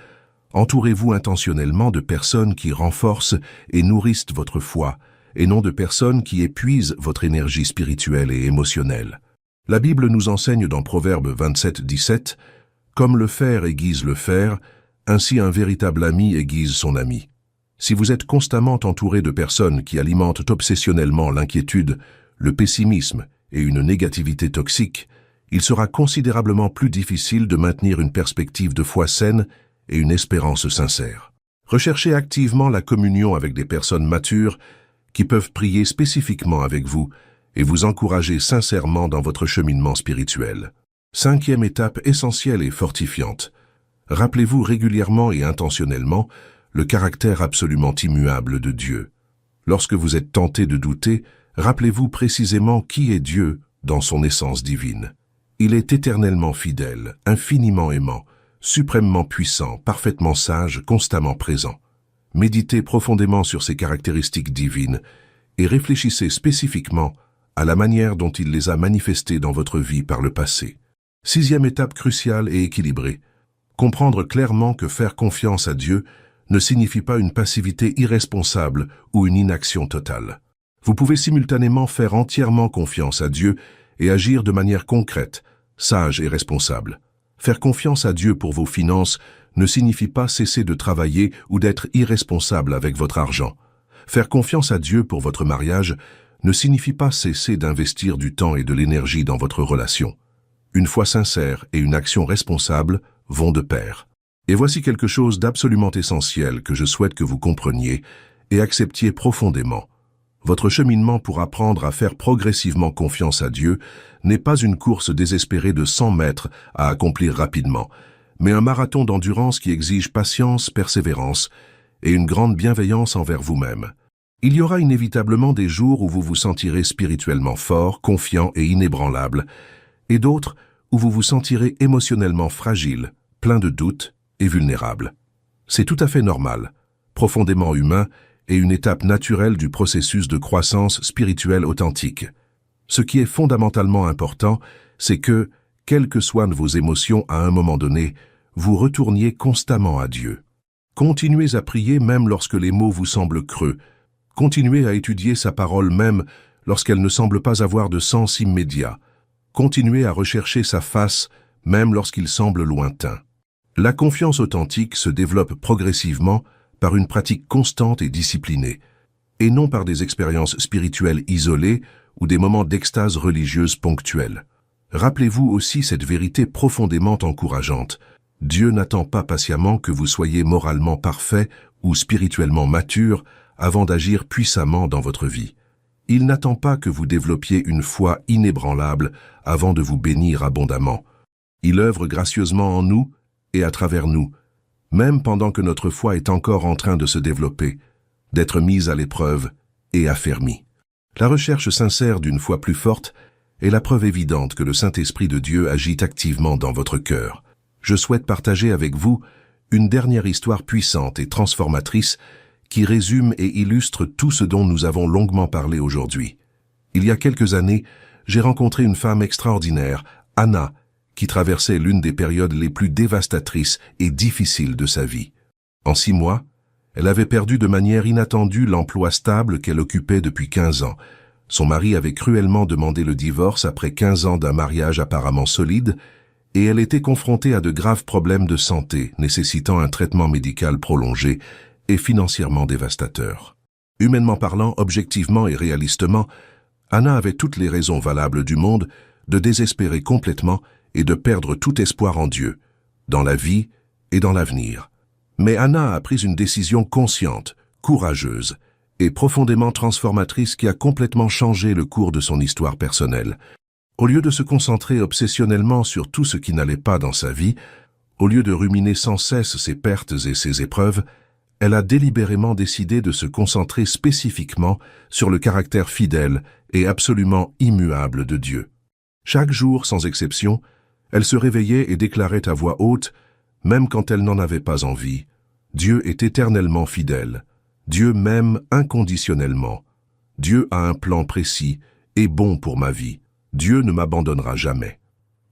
Entourez-vous intentionnellement de personnes qui renforcent et nourrissent votre foi, et non de personnes qui épuisent votre énergie spirituelle et émotionnelle. La Bible nous enseigne dans Proverbe 27:17 « Comme le fer aiguise le fer, ainsi un véritable ami aiguise son ami. » Si vous êtes constamment entouré de personnes qui alimentent obsessionnellement l'inquiétude, le pessimisme et une négativité toxique, il sera considérablement plus difficile de maintenir une perspective de foi saine et une espérance sincère. Recherchez activement la communion avec des personnes matures qui peuvent prier spécifiquement avec vous et vous encourager sincèrement dans votre cheminement spirituel. 5e étape essentielle et fortifiante. Rappelez-vous régulièrement et intentionnellement le caractère absolument immuable de Dieu. Lorsque vous êtes tenté de douter, rappelez-vous précisément qui est Dieu dans son essence divine. Il est éternellement fidèle, infiniment aimant, suprêmement puissant, parfaitement sage, constamment présent. Méditez profondément sur ces caractéristiques divines et réfléchissez spécifiquement à la manière dont il les a manifestées dans votre vie par le passé. 6e étape cruciale et équilibrée. Comprendre clairement que faire confiance à Dieu ne signifie pas une passivité irresponsable ou une inaction totale. Vous pouvez simultanément faire entièrement confiance à Dieu et agir de manière concrète, sage et responsable. Faire confiance à Dieu pour vos finances ne signifie pas cesser de travailler ou d'être irresponsable avec votre argent. Faire confiance à Dieu pour votre mariage ne signifie pas cesser d'investir du temps et de l'énergie dans votre relation. Une foi sincère et une action responsable vont de pair. Et voici quelque chose d'absolument essentiel que je souhaite que vous compreniez et acceptiez profondément. Votre cheminement pour apprendre à faire progressivement confiance à Dieu n'est pas une course désespérée de 100 mètres à accomplir rapidement, mais un marathon d'endurance qui exige patience, persévérance et une grande bienveillance envers vous-même. Il y aura inévitablement des jours où vous vous sentirez spirituellement fort, confiant et inébranlable, et d'autres où vous vous sentirez émotionnellement fragile, plein de doutes et vulnérable. C'est tout à fait normal, profondément humain et une étape naturelle du processus de croissance spirituelle authentique. Ce qui est fondamentalement important, c'est que, quelles que soient vos émotions à un moment donné, vous retourniez constamment à Dieu. Continuez à prier même lorsque les mots vous semblent creux. Continuez à étudier sa parole même lorsqu'elle ne semble pas avoir de sens immédiat. Continuez à rechercher sa face même lorsqu'il semble lointain. La confiance authentique se développe progressivement par une pratique constante et disciplinée, et non par des expériences spirituelles isolées ou des moments d'extase religieuse ponctuels. Rappelez-vous aussi cette vérité profondément encourageante. Dieu n'attend pas patiemment que vous soyez moralement parfait ou spirituellement mature avant d'agir puissamment dans votre vie. Il n'attend pas que vous développiez une foi inébranlable avant de vous bénir abondamment. Il œuvre gracieusement en nous et à travers nous, même pendant que notre foi est encore en train de se développer, d'être mise à l'épreuve et affermie. La recherche sincère d'une foi plus forte est la preuve évidente que le Saint-Esprit de Dieu agit activement dans votre cœur. Je souhaite partager avec vous une dernière histoire puissante et transformatrice qui résume et illustre tout ce dont nous avons longuement parlé aujourd'hui. Il y a quelques années, j'ai rencontré une femme extraordinaire, Anna, qui traversait l'une des périodes les plus dévastatrices et difficiles de sa vie. En 6 mois, elle avait perdu de manière inattendue l'emploi stable qu'elle occupait depuis 15 ans. Son mari avait cruellement demandé le divorce après 15 ans d'un mariage apparemment solide, et elle était confrontée à de graves problèmes de santé nécessitant un traitement médical prolongé et financièrement dévastateur. Humainement parlant, objectivement et réalistement, Anna avait toutes les raisons valables du monde de désespérer complètement et de perdre tout espoir en Dieu, dans la vie et dans l'avenir. Mais Anna a pris une décision consciente, courageuse et profondément transformatrice qui a complètement changé le cours de son histoire personnelle. Au lieu de se concentrer obsessionnellement sur tout ce qui n'allait pas dans sa vie, au lieu de ruminer sans cesse ses pertes et ses épreuves, elle a délibérément décidé de se concentrer spécifiquement sur le caractère fidèle et absolument immuable de Dieu. Chaque jour, sans exception, elle se réveillait et déclarait à voix haute, même quand elle n'en avait pas envie, « Dieu est éternellement fidèle. Dieu m'aime inconditionnellement. Dieu a un plan précis et bon pour ma vie. Dieu ne m'abandonnera jamais. »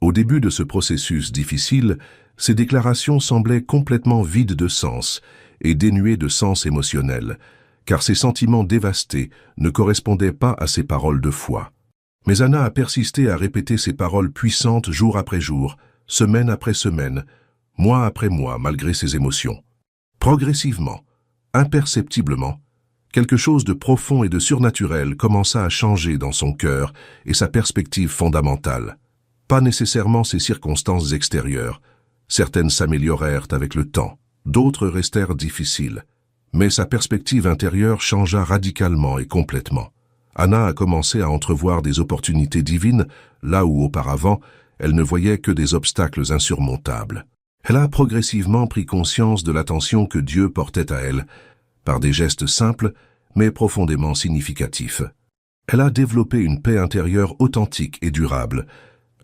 Au début de ce processus difficile, ces déclarations semblaient complètement vides de sens et dénuées de sens émotionnel, car ses sentiments dévastés ne correspondaient pas à ses paroles de foi. Mais Anna a persisté à répéter ces paroles puissantes jour après jour, semaine après semaine, mois après mois, malgré ses émotions. Progressivement, Imperceptiblement, quelque chose de profond et de surnaturel commença à changer dans son cœur et sa perspective fondamentale. Pas nécessairement ses circonstances extérieures. Certaines s'améliorèrent avec le temps, d'autres restèrent difficiles. Mais sa perspective intérieure changea radicalement et complètement. Anna a commencé à entrevoir des opportunités divines, là où auparavant, elle ne voyait que des obstacles insurmontables. Elle a progressivement pris conscience de l'attention que Dieu portait à elle, par des gestes simples, mais profondément significatifs. Elle a développé une paix intérieure authentique et durable,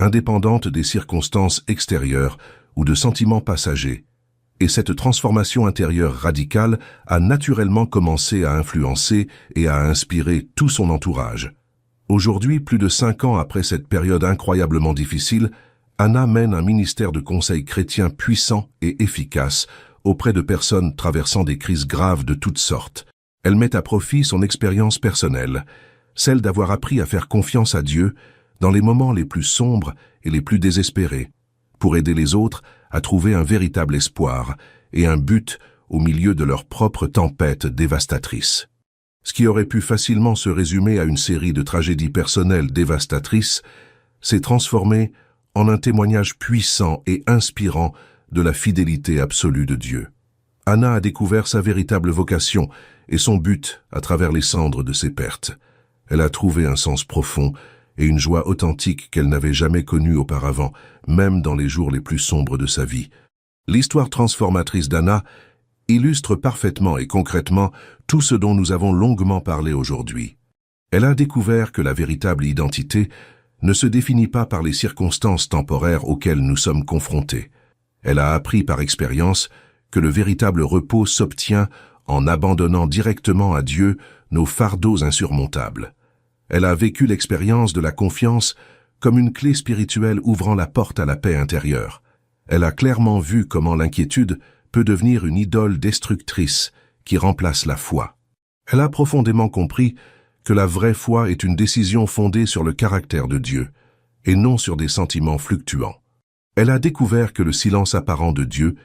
indépendante des circonstances extérieures ou de sentiments passagers. Et cette transformation intérieure radicale a naturellement commencé à influencer et à inspirer tout son entourage. Aujourd'hui, plus de 5 ans après cette période incroyablement difficile, Anna mène un ministère de conseil chrétien puissant et efficace auprès de personnes traversant des crises graves de toutes sortes. Elle met à profit son expérience personnelle, celle d'avoir appris à faire confiance à Dieu dans les moments les plus sombres et les plus désespérés, pour aider les autres à trouver un véritable espoir et un but au milieu de leur propre tempête dévastatrice. Ce qui aurait pu facilement se résumer à une série de tragédies personnelles dévastatrices s'est transformé en un témoignage puissant et inspirant de la fidélité absolue de Dieu. Anna a découvert sa véritable vocation et son but à travers les cendres de ses pertes. Elle a trouvé un sens profond et une joie authentique qu'elle n'avait jamais connue auparavant, même dans les jours les plus sombres de sa vie. L'histoire transformatrice d'Anna illustre parfaitement et concrètement tout ce dont nous avons longuement parlé aujourd'hui. Elle a découvert que la véritable identité ne se définit pas par les circonstances temporaires auxquelles nous sommes confrontés. Elle a appris par expérience que le véritable repos s'obtient en abandonnant directement à Dieu nos fardeaux insurmontables. Elle a vécu l'expérience de la confiance comme une clé spirituelle ouvrant la porte à la paix intérieure. Elle a clairement vu comment l'inquiétude peut devenir une idole destructrice qui remplace la foi. Elle a profondément compris que la vraie foi est une décision fondée sur le caractère de Dieu, et non sur des sentiments fluctuants. Elle a découvert que le silence apparent de Dieu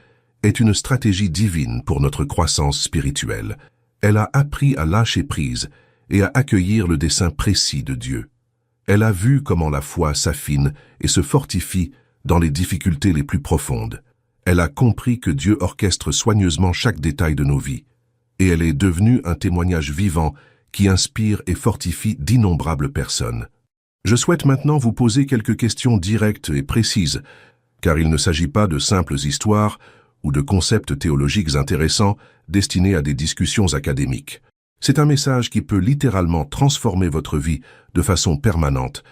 est une stratégie divine pour notre croissance spirituelle. Elle a appris à lâcher prise et à accueillir le dessein précis de Dieu. Elle a vu comment la foi s'affine et se fortifie dans les difficultés les plus profondes. Elle a compris que Dieu orchestre soigneusement chaque détail de nos vies. Et elle est devenue un témoignage vivant qui inspire et fortifie d'innombrables personnes. Je souhaite maintenant vous poser quelques questions directes et précises, car il ne s'agit pas de simples histoires ou de concepts théologiques intéressants destinés à des discussions académiques. C'est un message qui peut littéralement transformer votre vie de façon permanente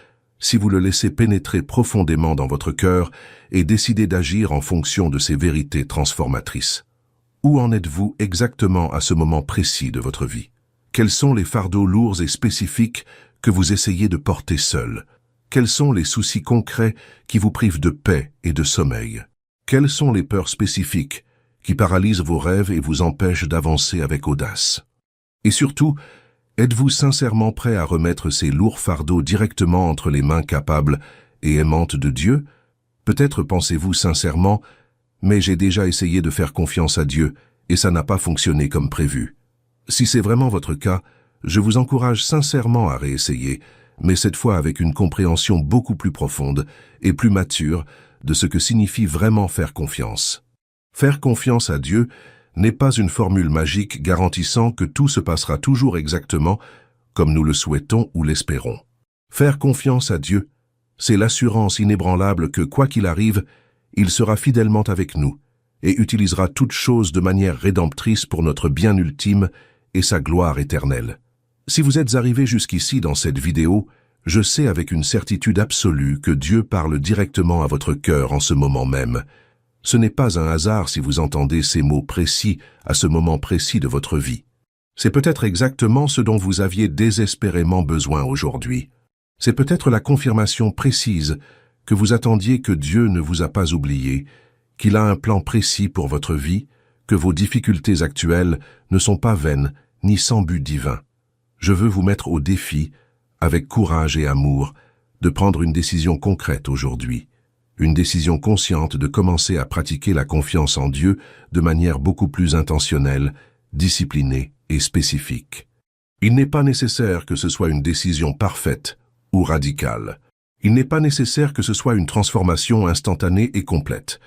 si vous le laissez pénétrer profondément dans votre cœur et décidez d'agir en fonction de ces vérités transformatrices. Où en êtes-vous exactement à ce moment précis de votre vie? Quels sont les fardeaux lourds et spécifiques que vous essayez de porter seul? Quels sont les soucis concrets qui vous privent de paix et de sommeil? Quelles sont les peurs spécifiques qui paralysent vos rêves et vous empêchent d'avancer avec audace? Et surtout, êtes-vous sincèrement prêt à remettre ces lourds fardeaux directement entre les mains capables et aimantes de Dieu? Peut-être pensez-vous sincèrement, mais j'ai déjà essayé de faire confiance à Dieu et ça n'a pas fonctionné comme prévu. Si c'est vraiment votre cas, je vous encourage sincèrement à réessayer, mais cette fois avec une compréhension beaucoup plus profonde et plus mature de ce que signifie vraiment faire confiance. Faire confiance à Dieu n'est pas une formule magique garantissant que tout se passera toujours exactement comme nous le souhaitons ou l'espérons. Faire confiance à Dieu, c'est l'assurance inébranlable que quoi qu'il arrive, il sera fidèlement avec nous et utilisera toutes choses de manière rédemptrice pour notre bien ultime et sa gloire éternelle. Si vous êtes arrivé jusqu'ici dans cette vidéo, je sais avec une certitude absolue que Dieu parle directement à votre cœur en ce moment même. Ce n'est pas un hasard si vous entendez ces mots précis à ce moment précis de votre vie. C'est peut-être exactement ce dont vous aviez désespérément besoin aujourd'hui. C'est peut-être la confirmation précise que vous attendiez que Dieu ne vous a pas oublié, qu'il a un plan précis pour votre vie, que vos difficultés actuelles ne sont pas vaines ni sans but divin. Je veux vous mettre au défi, avec courage et amour, de prendre une décision concrète aujourd'hui. Une décision consciente de commencer à pratiquer la confiance en Dieu de manière beaucoup plus intentionnelle disciplinée et spécifique. Il n'est pas nécessaire que ce soit une décision parfaite ou radicale. Il n'est pas nécessaire que ce soit une transformation instantanée et complète.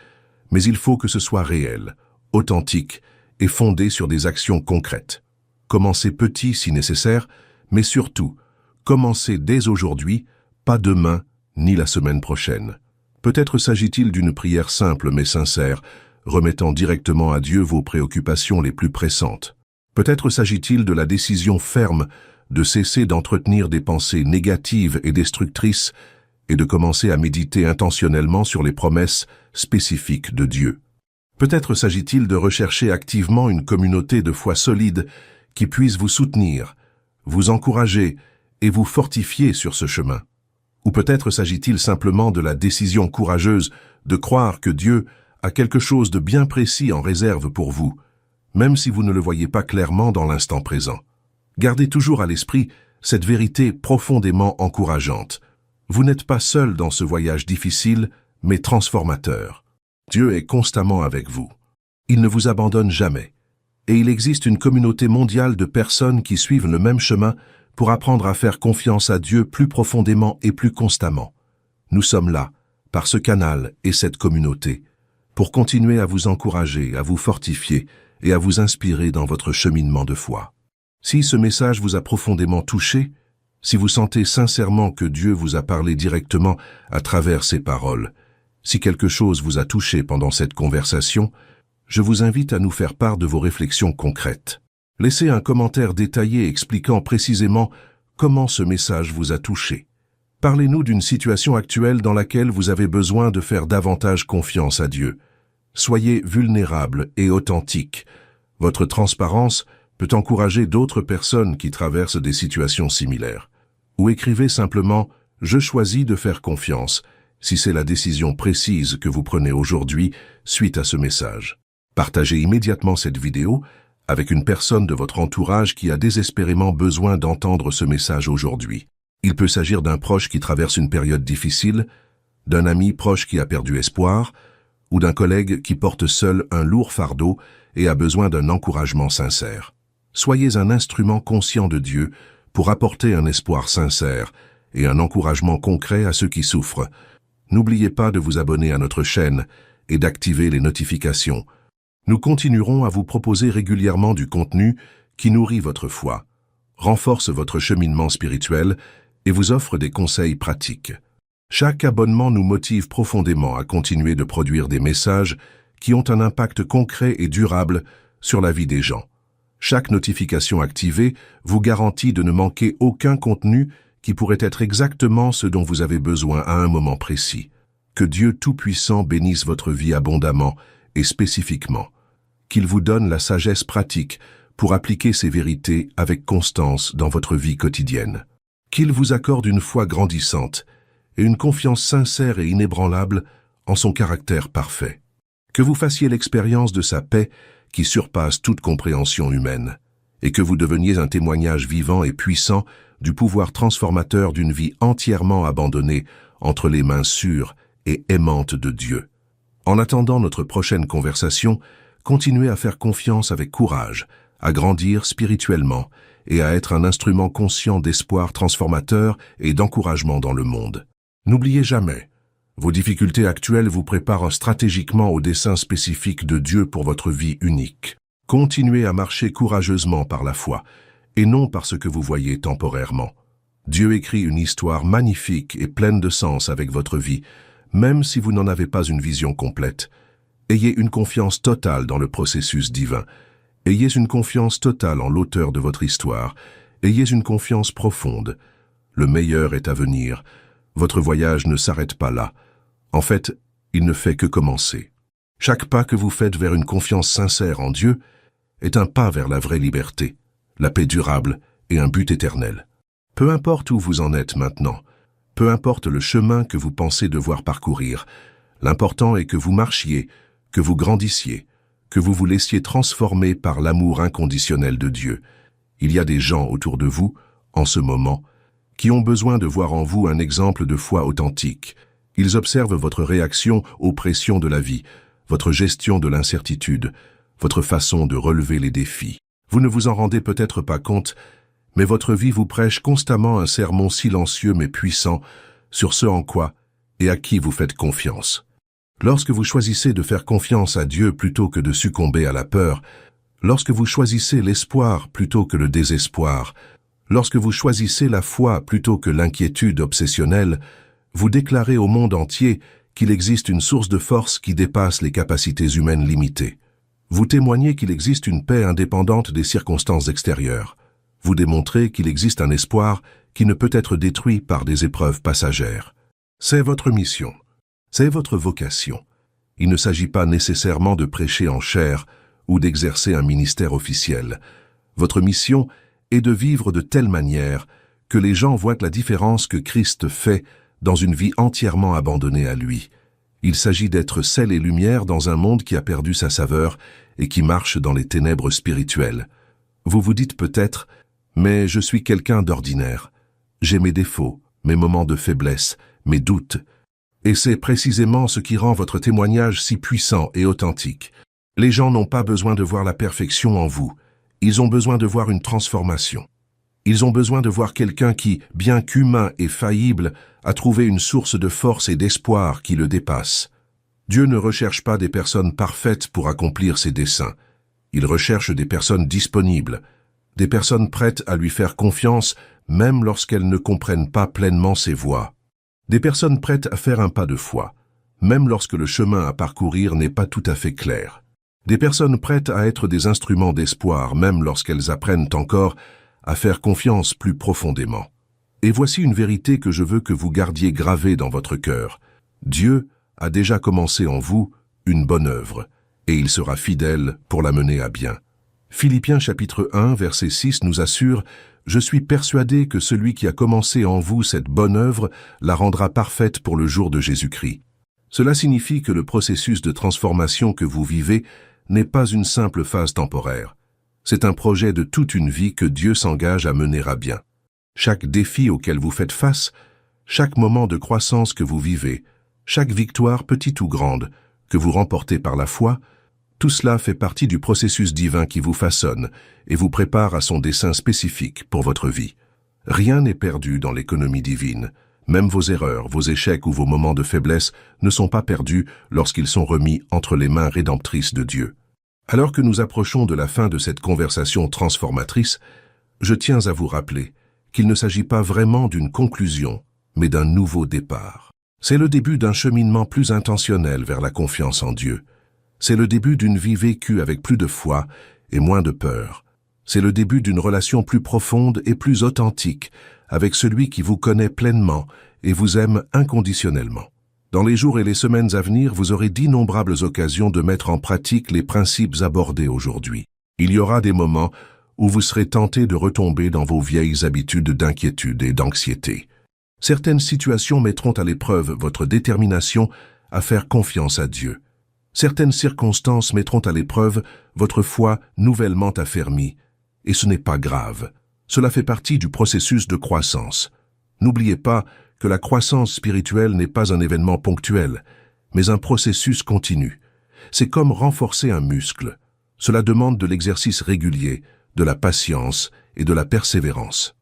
Mais il faut que ce soit réel, authentique et fondé sur des actions concrètes. Commencez petit si nécessaire, mais surtout, commencez dès aujourd'hui, pas demain ni la semaine prochaine. Peut-être s'agit-il d'une prière simple mais sincère, remettant directement à Dieu vos préoccupations les plus pressantes. Peut-être s'agit-il de la décision ferme de cesser d'entretenir des pensées négatives et destructrices et de commencer à méditer intentionnellement sur les promesses spécifiques de Dieu. Peut-être s'agit-il de rechercher activement une communauté de foi solide qui puisse vous soutenir, vous encourager et vous fortifier sur ce chemin. Ou peut-être s'agit-il simplement de la décision courageuse de croire que Dieu a quelque chose de bien précis en réserve pour vous, même si vous ne le voyez pas clairement dans l'instant présent. Gardez toujours à l'esprit cette vérité profondément encourageante. Vous n'êtes pas seul dans ce voyage difficile, mais transformateur. Dieu est constamment avec vous. Il ne vous abandonne jamais. Et il existe une communauté mondiale de personnes qui suivent le même chemin pour apprendre à faire confiance à Dieu plus profondément et plus constamment. Nous sommes là, par ce canal et cette communauté, pour continuer à vous encourager, à vous fortifier et à vous inspirer dans votre cheminement de foi. Si ce message vous a profondément touché, si vous sentez sincèrement que Dieu vous a parlé directement à travers ces paroles, si quelque chose vous a touché pendant cette conversation, je vous invite à nous faire part de vos réflexions concrètes. Laissez un commentaire détaillé expliquant précisément comment ce message vous a touché. Parlez-nous d'une situation actuelle dans laquelle vous avez besoin de faire davantage confiance à Dieu. Soyez vulnérable et authentique. Votre transparence peut encourager d'autres personnes qui traversent des situations similaires. Ou écrivez simplement « Je choisis de faire confiance » si c'est la décision précise que vous prenez aujourd'hui suite à ce message. Partagez immédiatement cette vidéo avec une personne de votre entourage qui a désespérément besoin d'entendre ce message aujourd'hui. Il peut s'agir d'un proche qui traverse une période difficile, d'un ami proche qui a perdu espoir, ou d'un collègue qui porte seul un lourd fardeau et a besoin d'un encouragement sincère. Soyez un instrument conscient de Dieu pour apporter un espoir sincère et un encouragement concret à ceux qui souffrent. N'oubliez pas de vous abonner à notre chaîne et d'activer les notifications. Nous continuerons à vous proposer régulièrement du contenu qui nourrit votre foi, renforce votre cheminement spirituel et vous offre des conseils pratiques. Chaque abonnement nous motive profondément à continuer de produire des messages qui ont un impact concret et durable sur la vie des gens. Chaque notification activée vous garantit de ne manquer aucun contenu qui pourrait être exactement ce dont vous avez besoin à un moment précis. Que Dieu Tout-Puissant bénisse votre vie abondamment et spécifiquement. Qu'il vous donne la sagesse pratique pour appliquer ces vérités avec constance dans votre vie quotidienne. Qu'il vous accorde une foi grandissante et une confiance sincère et inébranlable en son caractère parfait. Que vous fassiez l'expérience de sa paix qui surpasse toute compréhension humaine, et que vous deveniez un témoignage vivant et puissant du pouvoir transformateur d'une vie entièrement abandonnée entre les mains sûres et aimantes de Dieu. En attendant notre prochaine conversation, continuez à faire confiance avec courage, à grandir spirituellement et à être un instrument conscient d'espoir transformateur et d'encouragement dans le monde. N'oubliez jamais, vos difficultés actuelles vous préparent stratégiquement au dessein spécifique de Dieu pour votre vie unique. Continuez à marcher courageusement par la foi, et non par ce que vous voyez temporairement. Dieu écrit une histoire magnifique et pleine de sens avec votre vie, même si vous n'en avez pas une vision complète. Ayez une confiance totale dans le processus divin. Ayez une confiance totale en l'auteur de votre histoire. Ayez une confiance profonde. Le meilleur est à venir. Votre voyage ne s'arrête pas là. En fait, il ne fait que commencer. Chaque pas que vous faites vers une confiance sincère en Dieu est un pas vers la vraie liberté, la paix durable et un but éternel. Peu importe où vous en êtes maintenant, peu importe le chemin que vous pensez devoir parcourir, l'important est que vous marchiez, que vous grandissiez, que vous vous laissiez transformer par l'amour inconditionnel de Dieu. Il y a des gens autour de vous, en ce moment, qui ont besoin de voir en vous un exemple de foi authentique. Ils observent votre réaction aux pressions de la vie, votre gestion de l'incertitude, votre façon de relever les défis. Vous ne vous en rendez peut-être pas compte, mais votre vie vous prêche constamment un sermon silencieux mais puissant sur ce en quoi et à qui vous faites confiance. Lorsque vous choisissez de faire confiance à Dieu plutôt que de succomber à la peur, lorsque vous choisissez l'espoir plutôt que le désespoir, lorsque vous choisissez la foi plutôt que l'inquiétude obsessionnelle, vous déclarez au monde entier qu'il existe une source de force qui dépasse les capacités humaines limitées. Vous témoignez qu'il existe une paix indépendante des circonstances extérieures. Vous démontrez qu'il existe un espoir qui ne peut être détruit par des épreuves passagères. C'est votre mission. C'est votre vocation. Il ne s'agit pas nécessairement de prêcher en chair ou d'exercer un ministère officiel. Votre mission est de vivre de telle manière que les gens voient la différence que Christ fait dans une vie entièrement abandonnée à lui. Il s'agit d'être sel et lumière dans un monde qui a perdu sa saveur et qui marche dans les ténèbres spirituelles. Vous vous dites peut-être « Mais je suis quelqu'un d'ordinaire. J'ai mes défauts, mes moments de faiblesse, mes doutes. » Et c'est précisément ce qui rend votre témoignage si puissant et authentique. Les gens n'ont pas besoin de voir la perfection en vous. Ils ont besoin de voir une transformation. Ils ont besoin de voir quelqu'un qui, bien qu'humain et faillible, a trouvé une source de force et d'espoir qui le dépasse. Dieu ne recherche pas des personnes parfaites pour accomplir ses desseins. Il recherche des personnes disponibles, des personnes prêtes à lui faire confiance même lorsqu'elles ne comprennent pas pleinement ses voies. Des personnes prêtes à faire un pas de foi, même lorsque le chemin à parcourir n'est pas tout à fait clair. Des personnes prêtes à être des instruments d'espoir, même lorsqu'elles apprennent encore à faire confiance plus profondément. Et voici une vérité que je veux que vous gardiez gravée dans votre cœur. Dieu a déjà commencé en vous une bonne œuvre, et il sera fidèle pour la mener à bien. Philippiens chapitre 1, verset 6 nous assure « Je suis persuadé que celui qui a commencé en vous cette bonne œuvre la rendra parfaite pour le jour de Jésus-Christ. » Cela signifie que le processus de transformation que vous vivez n'est pas une simple phase temporaire. C'est un projet de toute une vie que Dieu s'engage à mener à bien. Chaque défi auquel vous faites face, chaque moment de croissance que vous vivez, chaque victoire, petite ou grande, que vous remportez par la foi, tout cela fait partie du processus divin qui vous façonne et vous prépare à son dessein spécifique pour votre vie. Rien n'est perdu dans l'économie divine. Même vos erreurs, vos échecs ou vos moments de faiblesse ne sont pas perdus lorsqu'ils sont remis entre les mains rédemptrices de Dieu. Alors que nous approchons de la fin de cette conversation transformatrice, je tiens à vous rappeler qu'il ne s'agit pas vraiment d'une conclusion, mais d'un nouveau départ. C'est le début d'un cheminement plus intentionnel vers la confiance en Dieu. C'est le début d'une vie vécue avec plus de foi et moins de peur. C'est le début d'une relation plus profonde et plus authentique avec celui qui vous connaît pleinement et vous aime inconditionnellement. Dans les jours et les semaines à venir, vous aurez d'innombrables occasions de mettre en pratique les principes abordés aujourd'hui. Il y aura des moments où vous serez tenté de retomber dans vos vieilles habitudes d'inquiétude et d'anxiété. Certaines situations mettront à l'épreuve votre détermination à faire confiance à Dieu. Certaines circonstances mettront à l'épreuve votre foi nouvellement affermie. Et ce n'est pas grave. Cela fait partie du processus de croissance. N'oubliez pas que la croissance spirituelle n'est pas un événement ponctuel, mais un processus continu. C'est comme renforcer un muscle. Cela demande de l'exercice régulier, de la patience et de la persévérance.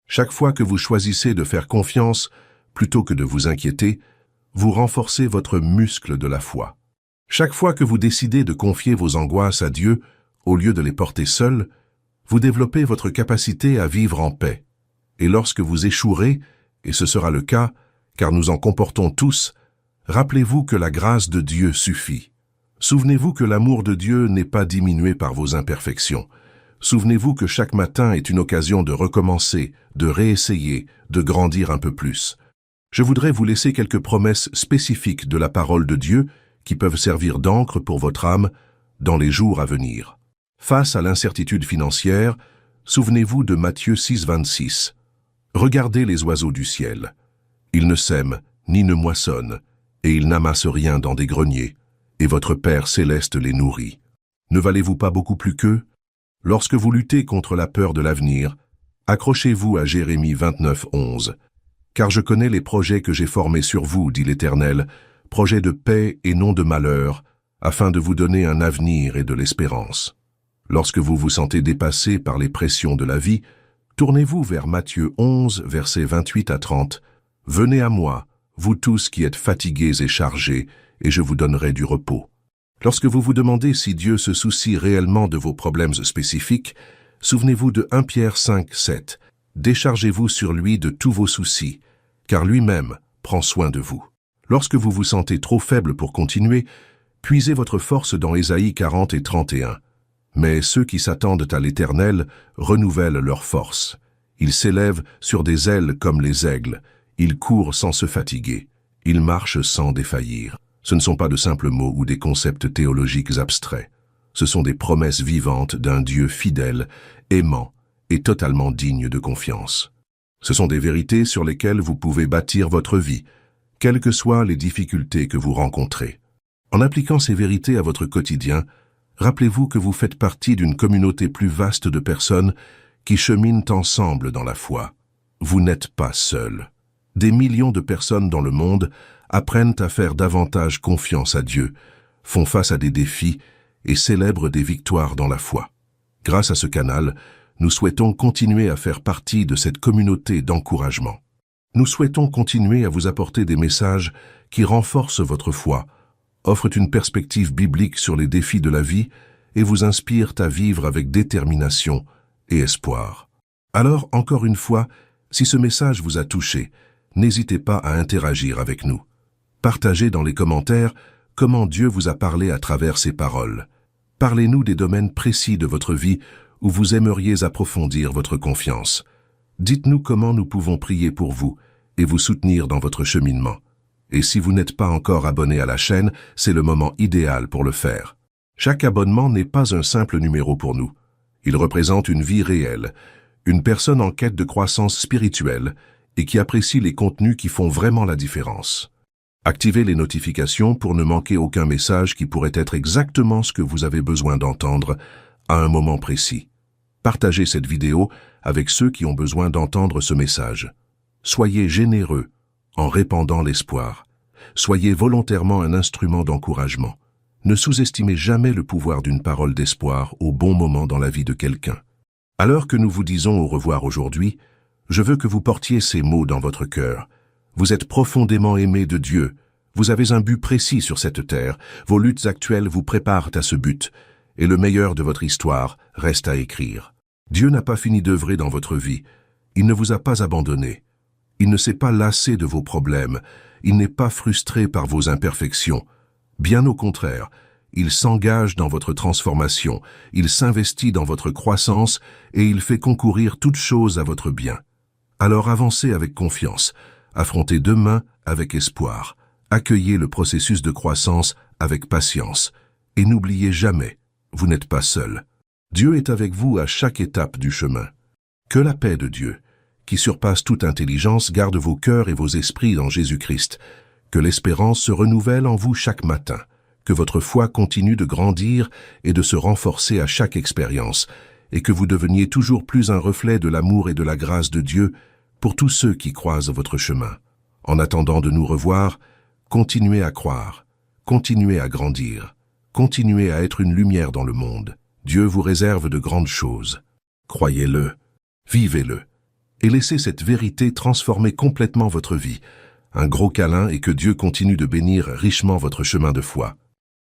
Chaque fois que vous choisissez de faire confiance, plutôt que de vous inquiéter, vous renforcez votre muscle de la foi. Chaque fois que vous décidez de confier vos angoisses à Dieu, au lieu de les porter seuls, vous développez votre capacité à vivre en paix. Et lorsque vous échouerez, et ce sera le cas, car nous en comportons tous, rappelez-vous que la grâce de Dieu suffit. Souvenez-vous que l'amour de Dieu n'est pas diminué par vos imperfections. Souvenez-vous que chaque matin est une occasion de recommencer, de réessayer, de grandir un peu plus. Je voudrais vous laisser quelques promesses spécifiques de la parole de Dieu qui peuvent servir d'encre pour votre âme dans les jours à venir. Face à l'incertitude financière, souvenez-vous de Matthieu 6, 26. Regardez les oiseaux du ciel. Ils ne sèment ni ne moissonnent, et ils n'amassent rien dans des greniers, et votre Père céleste les nourrit. Ne valez-vous pas beaucoup plus qu'eux? Lorsque vous luttez contre la peur de l'avenir, accrochez-vous à Jérémie 29, 11. Car je connais les projets que j'ai formés sur vous, dit l'Éternel, projets de paix et non de malheur, afin de vous donner un avenir et de l'espérance. Lorsque vous vous sentez dépassé par les pressions de la vie, tournez-vous vers Matthieu 11, versets 28 à 30. « Venez à moi, vous tous qui êtes fatigués et chargés, et je vous donnerai du repos. » Lorsque vous vous demandez si Dieu se soucie réellement de vos problèmes spécifiques, souvenez-vous de 1 Pierre 5, 7. « Déchargez-vous sur lui de tous vos soucis, car lui-même prend soin de vous. » Lorsque vous vous sentez trop faible pour continuer, puisez votre force dans Ésaïe 40 et 31. « Mais ceux qui s'attendent à l'Éternel renouvellent leur force. Ils s'élèvent sur des ailes comme les aigles. Ils courent sans se fatiguer. Ils marchent sans défaillir. » Ce ne sont pas de simples mots ou des concepts théologiques abstraits. Ce sont des promesses vivantes d'un Dieu fidèle, aimant et totalement digne de confiance. Ce sont des vérités sur lesquelles vous pouvez bâtir votre vie, quelles que soient les difficultés que vous rencontrez. En appliquant ces vérités à votre quotidien, rappelez-vous que vous faites partie d'une communauté plus vaste de personnes qui cheminent ensemble dans la foi. Vous n'êtes pas seul. Des millions de personnes dans le monde apprennent à faire davantage confiance à Dieu, font face à des défis et célèbrent des victoires dans la foi. Grâce à ce canal, nous souhaitons continuer à faire partie de cette communauté d'encouragement. Nous souhaitons continuer à vous apporter des messages qui renforcent votre foi, offrent une perspective biblique sur les défis de la vie et vous inspirent à vivre avec détermination et espoir. Alors, encore une fois, si ce message vous a touché, n'hésitez pas à interagir avec nous. Partagez dans les commentaires comment Dieu vous a parlé à travers ces paroles. Parlez-nous des domaines précis de votre vie où vous aimeriez approfondir votre confiance. Dites-nous comment nous pouvons prier pour vous et vous soutenir dans votre cheminement. Et si vous n'êtes pas encore abonné à la chaîne, c'est le moment idéal pour le faire. Chaque abonnement n'est pas un simple numéro pour nous. Il représente une vie réelle, une personne en quête de croissance spirituelle et qui apprécie les contenus qui font vraiment la différence. Activez les notifications pour ne manquer aucun message qui pourrait être exactement ce que vous avez besoin d'entendre à un moment précis. Partagez cette vidéo avec ceux qui ont besoin d'entendre ce message. Soyez généreux en répandant l'espoir. Soyez volontairement un instrument d'encouragement. Ne sous-estimez jamais le pouvoir d'une parole d'espoir au bon moment dans la vie de quelqu'un. Alors que nous vous disons au revoir aujourd'hui, je veux que vous portiez ces mots dans votre cœur. Vous êtes profondément aimé de Dieu. Vous avez un but précis sur cette terre. Vos luttes actuelles vous préparent à ce but. Et le meilleur de votre histoire reste à écrire. Dieu n'a pas fini d'œuvrer dans votre vie. Il ne vous a pas abandonné. Il ne s'est pas lassé de vos problèmes. Il n'est pas frustré par vos imperfections. Bien au contraire, il s'engage dans votre transformation. Il s'investit dans votre croissance et il fait concourir toutes choses à votre bien. Alors avancez avec confiance. Affrontez demain avec espoir. Accueillez le processus de croissance avec patience. Et n'oubliez jamais, vous n'êtes pas seul. Dieu est avec vous à chaque étape du chemin. Que la paix de Dieu, qui surpasse toute intelligence, garde vos cœurs et vos esprits dans Jésus-Christ. Que l'espérance se renouvelle en vous chaque matin. Que votre foi continue de grandir et de se renforcer à chaque expérience. Et que vous deveniez toujours plus un reflet de l'amour et de la grâce de Dieu pour tous ceux qui croisent votre chemin. En attendant de nous revoir, continuez à croire, continuez à grandir, continuez à être une lumière dans le monde. Dieu vous réserve de grandes choses. Croyez-le, vivez-le, et laissez cette vérité transformer complètement votre vie. Un gros câlin et que Dieu continue de bénir richement votre chemin de foi.